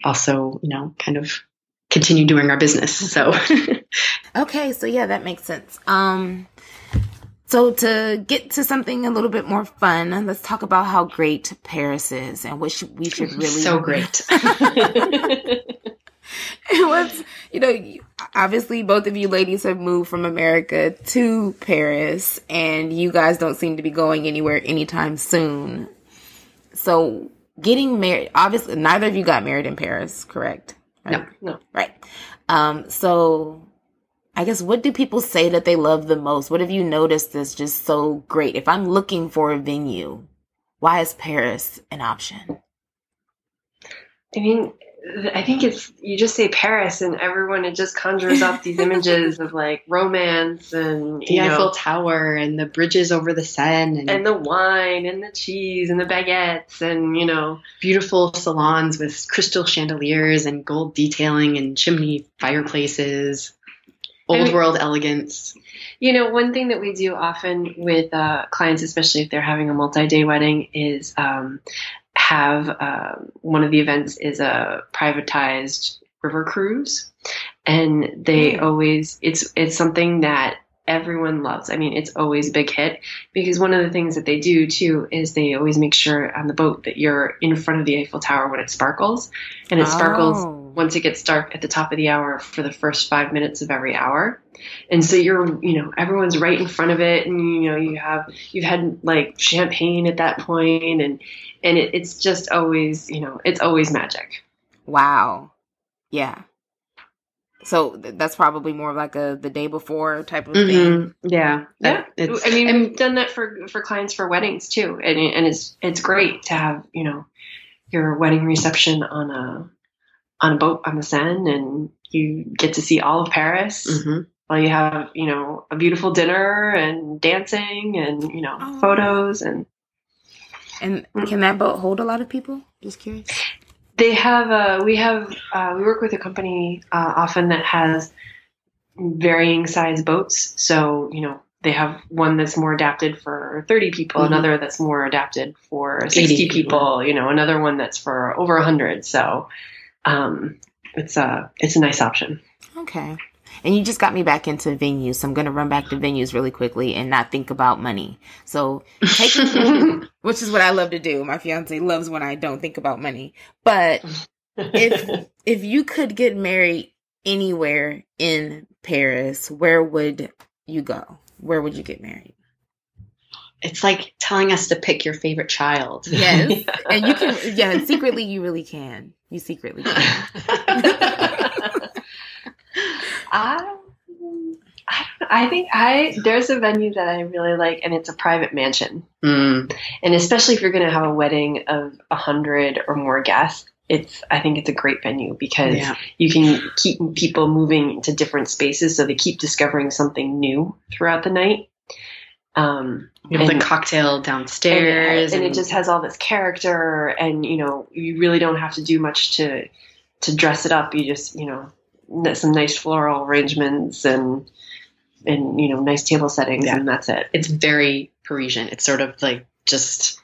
also kind of continue doing our business. So okay, so yeah, that makes sense. So to get to something a little bit more fun, let's talk about how great Paris is and what we should really so great. What's obviously both of you ladies have moved from America to Paris, and you guys don't seem to be going anywhere anytime soon. So getting married, obviously neither of you got married in Paris, correct? Right? No. Right. So I guess, what do people say that they love the most? What have you noticed that's just so great? If I'm looking for a venue, why is Paris an option? I mean, I think you just say Paris and everyone, it just conjures up these images of like romance and the Eiffel Tower and the bridges over the Seine and the wine and the cheese and the baguettes and, beautiful salons with crystal chandeliers and gold detailing and chimney fireplaces, old world elegance. One thing that we do often with clients, especially if they're having a multi-day wedding, is have one of the events is a privatized river cruise, and they always it's something that everyone loves. I mean, it's always a big hit because one of the things that they do too is they always make sure on the boat that you're in front of the Eiffel Tower when it sparkles, and it sparkles once it gets dark at the top of the hour for the first 5 minutes of every hour. And so you're, everyone's right in front of it, and you've had like champagne at that point, and it's just always, it's always magic. Wow. Yeah. So that's probably more like the day before type of thing. Yeah. Yeah. We've done that for clients for weddings too. And it's great to have, your wedding reception on a boat on the Seine, and you get to see all of Paris. While you have, a beautiful dinner and dancing and, photos and can that boat hold a lot of people? Just curious. They have, we work with a company often that has varying size boats. So, they have one that's more adapted for 30 people, another that's more adapted for 60 people, another one that's for over 100. So, it's a nice option. Okay. And you just got me back into venues. So I'm going to run back to venues really quickly and not think about money. So which is what I love to do. My fiance loves when I don't think about money. But if you could get married anywhere in Paris, where would you go? Where would you get married? It's like telling us to pick your favorite child. Yes. And you can, secretly you really can. You secretly can. I think there's a venue that I really like, and it's a private mansion. And especially if you're going to have a wedding of 100 or more guests, I think it's a great venue because you can keep people moving to different spaces, so they keep discovering something new throughout the night. You have the cocktail downstairs, and it just has all this character, and you really don't have to do much to dress it up. You just some nice floral arrangements and nice table settings, and that's it. It's very Parisian. It's sort of like it's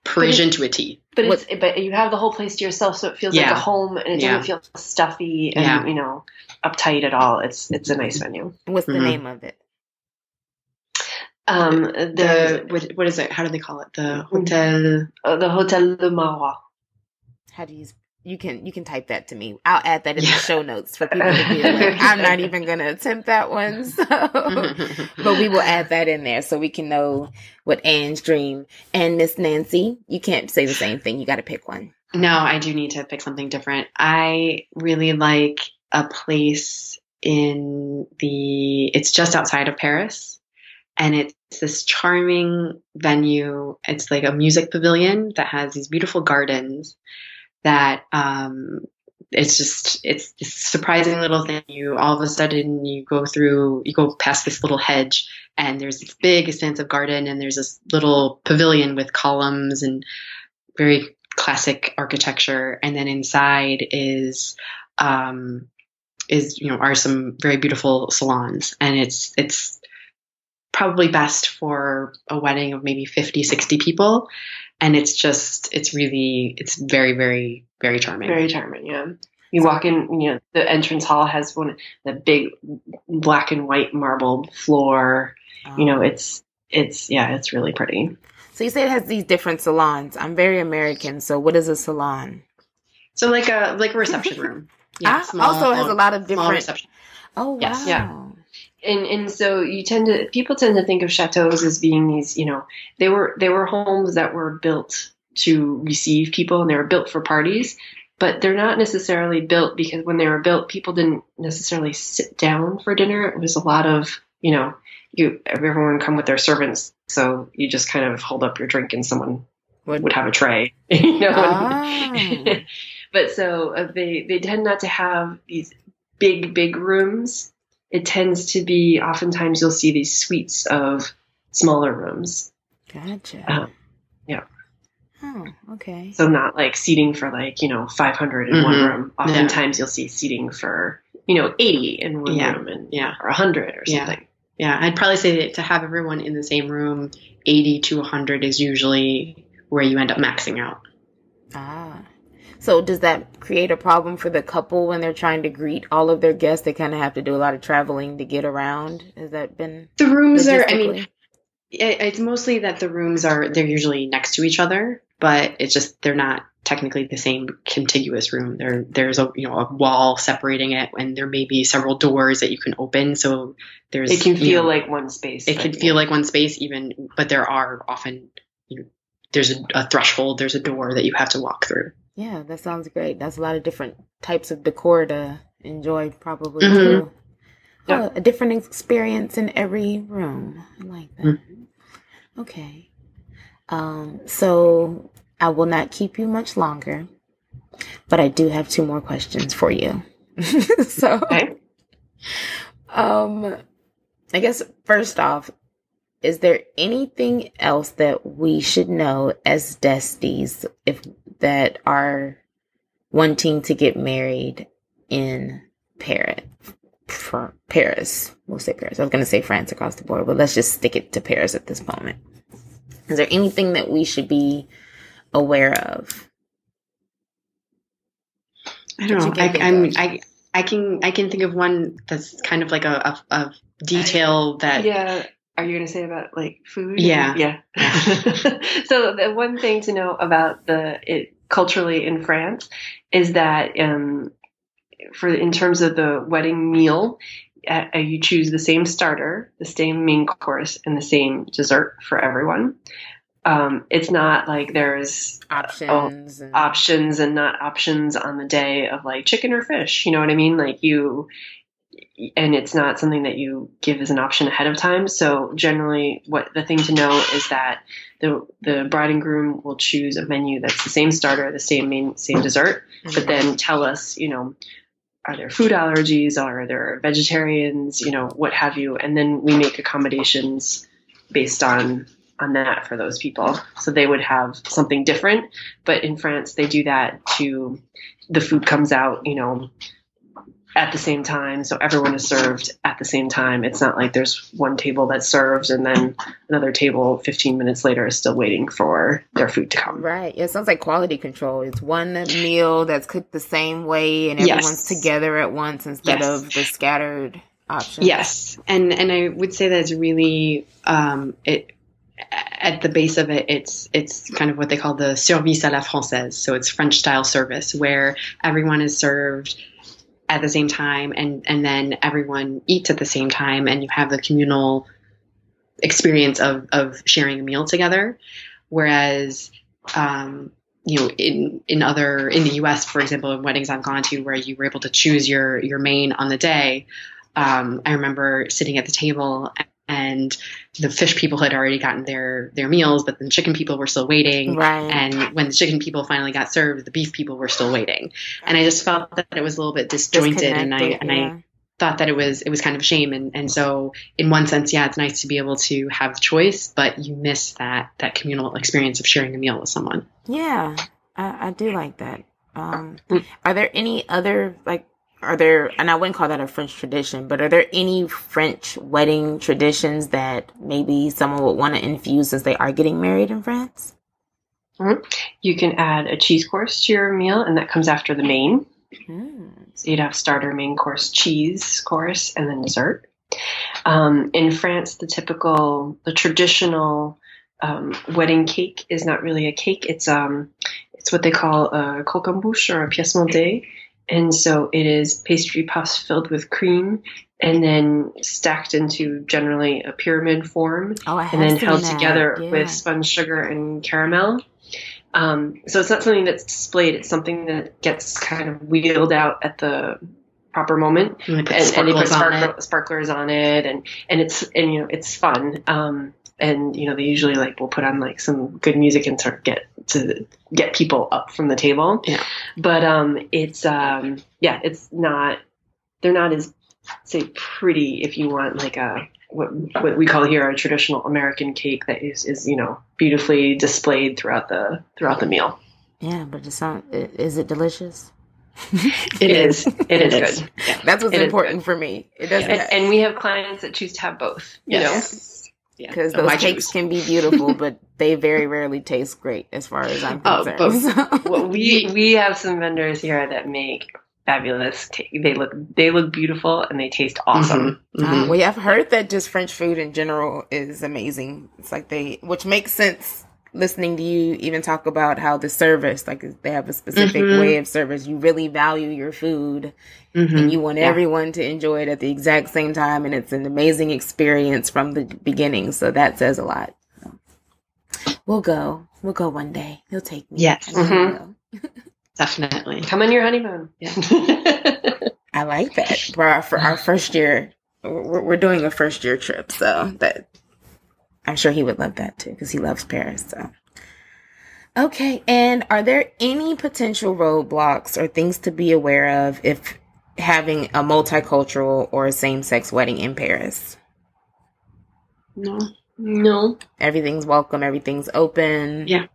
Parisian to a T. But you have the whole place to yourself, so it feels like a home, and it doesn't feel stuffy and uptight at all. It's a nice venue. What's the name of it? What is it? How do they call it? The Hotel. The Hotel de Marois. How do you can type that to me. I'll add that in the show notes for people to be like, I'm not even going to attempt that one. So. But we will add that in there so we can know what Anne's dream. And Miss Nancy, you can't say the same thing. You got to pick one. No, I do need to pick something different. I really like a place it's just outside of Paris. And it's this charming venue. It's like a music pavilion that has these beautiful gardens that it's this surprising little thing. All of a sudden you go past this little hedge, and there's this big expansive garden, and there's this little pavilion with columns and very classic architecture. And then inside are some very beautiful salons, and it's probably best for a wedding of maybe 50, 60 people. And it's very, very, very charming. Very charming, yeah. You walk in, the entrance hall has the big black and white marble floor. Oh. It's really pretty. So you say it has these different salons. I'm very American, so what is a salon? So like a reception room. Yeah, also has a lot of different reception. Oh wow. Yes, yeah. And so people tend to think of chateaus as being these, they were homes that were built to receive people, and they were built for parties, but they're not necessarily built because when they were built, people didn't necessarily sit down for dinner. It was a lot of, everyone come with their servants. So you just kind of hold up your drink and someone would have a tray, you know. Ah. But so they tend not to have these big rooms. It tends to be, oftentimes you'll see these suites of smaller rooms. Gotcha. Yeah. Oh, okay. So not like seating for 500 in one room. Oftentimes you'll see seating for, 80 in one room or 100 or something. Yeah. I'd probably say that to have everyone in the same room, 80 to 100 is usually where you end up maxing out. Ah. So does that create a problem for the couple when they're trying to greet all of their guests? They kind of have to do a lot of traveling to get around. Has that been the rooms are? I mean, it's mostly that the rooms they're usually next to each other, but it's just they're not technically the same contiguous room. There's a wall separating it, and there may be several doors that you can open. So it can feel like one space. It can feel like one space, even, but there are often there's a threshold. There's a door that you have to walk through. Yeah, that sounds great. That's a lot of different types of decor to enjoy, probably, too. Yeah. Oh, a different experience in every room. I like that. Mm-hmm. Okay. So I will not keep you much longer, but I do have 2 more questions for you. So, okay. I guess first off, is there anything else that we should know as Desties that are wanting to get married in Paris? We'll say Paris. I was going to say France across the board, but let's just stick it to Paris at this moment. Is there anything that we should be aware of? I don't know. I can think of one that's kind of like a detail that. Yeah. Are you going to say about like food? Yeah. Yeah. So the one thing to know about culturally in France is that in terms of the wedding meal, you choose the same starter, the same main course, and the same dessert for everyone. It's not like there's options and not options on the day of like chicken or fish. You know what I mean? And it's not something that you give as an option ahead of time. So generally the thing to know is that the bride and groom will choose a menu that's the same starter, the same dessert, but then tell us, are there food allergies? Are there vegetarians? What have you? And then we make accommodations based on that for those people. So they would have something different, but in France they do that the food comes out, at the same time. So everyone is served at the same time. It's not like there's one table that serves and then another table 15 minutes later is still waiting for their food to come. Right. It sounds like quality control. It's one meal that's cooked the same way and everyone's together at once instead of the scattered options. Yes. And I would say that it's really, at the base of it, it's kind of what they call the service à la française. So it's French style service where everyone is served at the same time, and then everyone eats at the same time, and you have the communal experience of sharing a meal together. Whereas, in the US, for example, in weddings I've gone to where you were able to choose your main on the day, I remember sitting at the table and the fish people had already gotten their meals, but the chicken people were still waiting. Right. And when the chicken people finally got served, the beef people were still waiting. And I just felt that it was a little bit disjointed, and I thought that it was kind of a shame. And so in one sense, it's nice to be able to have the choice, but you miss that communal experience of sharing a meal with someone. Yeah, I do like that. Are there any other and I wouldn't call that a French tradition, but are there any French wedding traditions that maybe someone would want to infuse as they are getting married in France? Mm-hmm. You can add a cheese course to your meal, and that comes after the main. So you'd have starter, main course, cheese course, and then dessert. In France, the traditional wedding cake is not really a cake. It's what they call a croquembouche or a pièce montée. And so it is pastry puffs filled with cream and then stacked into generally a pyramid form and then held together with spun sugar and caramel. So it's not something that's displayed. It's something that gets kind of wheeled out at the proper moment. And they put sparklers on it and it's fun. And they usually will put on some good music and start get to get people up from the table. Yeah. But it's not, they're not as, say, pretty if you want like a what we call here a traditional American cake that is beautifully displayed throughout the meal. Yeah, but it's not. Is it delicious? It is. It is good. Yeah. That's what's important for me. It doesn't. And we have clients that choose to have both. Yes. Because those cakes can be beautiful, but they very rarely taste great, as far as I'm concerned. Well, we have some vendors here that make fabulous cake. They look beautiful and they taste awesome. Well, yeah, I've heard that just French food in general is amazing. It's like which makes sense. Listening to you even talk about how the service, like they have a specific way of service. You really value your food and you want everyone to enjoy it at the exact same time. And it's an amazing experience from the beginning. So that says a lot. We'll go one day. He'll take me. Yes. Definitely. Come on your honeymoon. Yeah. I like that. For our first year, we're doing a first year trip. So that, I'm sure he would love that too, because he loves Paris. So, okay. And are there any potential roadblocks or things to be aware of if having a multicultural or a same-sex wedding in Paris? No. Everything's welcome. Everything's open. Yeah.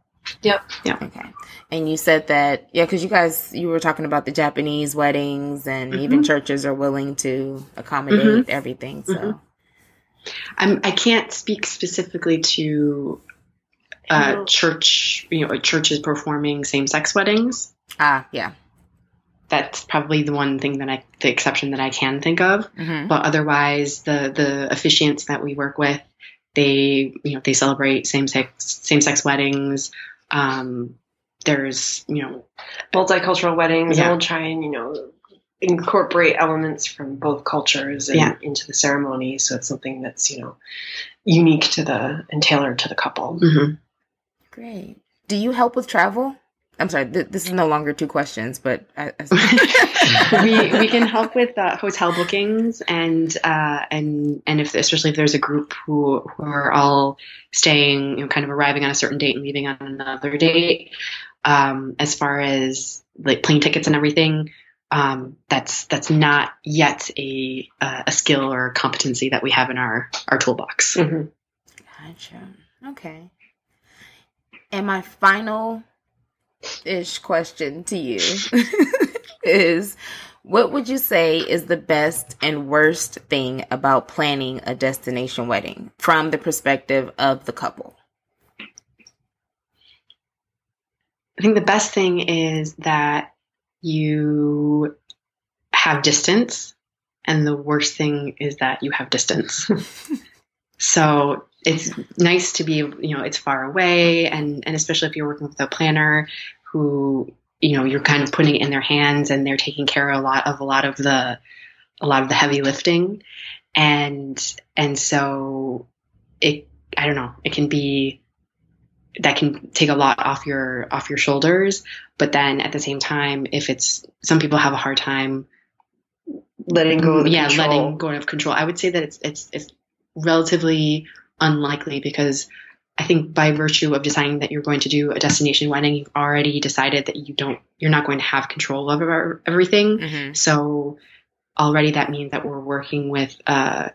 Yep. Yeah. Okay. And you said that, because you were talking about the Japanese weddings and even churches are willing to accommodate everything. So. I can't speak specifically to churches performing same-sex weddings. Yeah. That's probably the exception that I can think of. But otherwise, the officiants that we work with, they celebrate same-sex weddings. There's multicultural weddings. Yeah. And we'll try and incorporate elements from both cultures into the ceremony, so it's something that's unique to and tailored to the couple. Great. Do you help with travel? I'm sorry, this is no longer 2 questions, but we can help with hotel bookings and especially if there's a group who are all staying, kind of arriving on a certain date and leaving on another date. As far as like plane tickets and everything. That's not yet a skill or competency that we have in our toolbox. Gotcha. Okay. And my final-ish question to you is, what would you say is the best and worst thing about planning a destination wedding from the perspective of the couple? I think the best thing is that you have distance, and the worst thing is that you have distance. So it's nice to be, it's far away, and especially if you're working with a planner who, you're kind of putting it in their hands and they're taking care of a lot of the heavy lifting, and so it can take a lot off your shoulders. But then at the same time, some people have a hard time letting go of control. I would say that it's relatively unlikely, because I think by virtue of deciding that you're going to do a destination wedding, you've already decided that you're not going to have control over everything. So already that means that we're working with a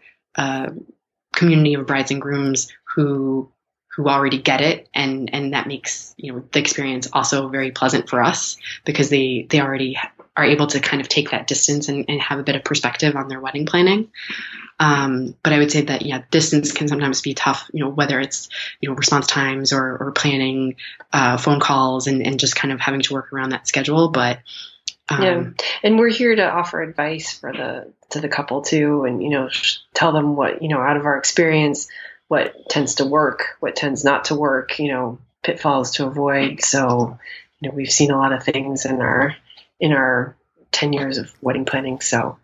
community of brides and grooms who already get it, and that makes the experience also very pleasant for us, because they already are able to kind of take that distance and have a bit of perspective on their wedding planning. But I would say that distance can sometimes be tough, whether it's response times or planning phone calls and just kind of having to work around that schedule. But and we're here to offer advice to the couple too, and tell them what out of our experience, what tends to work, what tends not to work, pitfalls to avoid. So, we've seen a lot of things in our 10 years of wedding planning. So,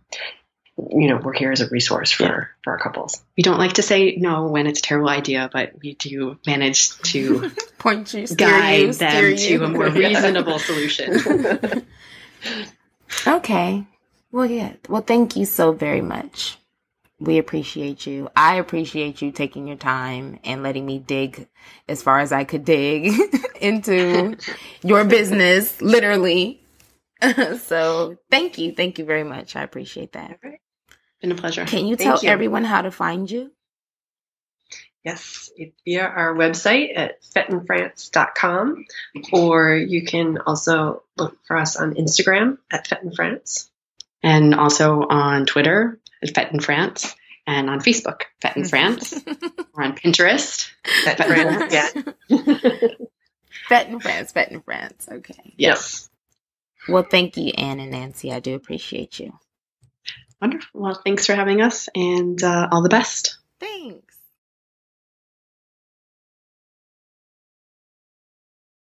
we're here as a resource for our couples. We don't like to say no when it's a terrible idea, but we do manage to guide them to a more reasonable solution. Okay. Well, yeah. Well, thank you so very much. We appreciate you. I appreciate you taking your time and letting me dig as far as I could dig into your business, literally. So thank you. Thank you very much. I appreciate that. All right. Been a pleasure. Can you tell everyone how to find you? Yes, via our website at fetinfrance.com, or you can also look for us on Instagram at Fête in France. And also on Twitter at Fête in France, and on Facebook, Fête in France. We're on Pinterest. Fête in France, yeah. Fête in France, Fête in France. Okay. Yes. Well, thank you, Anne and Nancy. I do appreciate you. Wonderful. Well, thanks for having us, and all the best.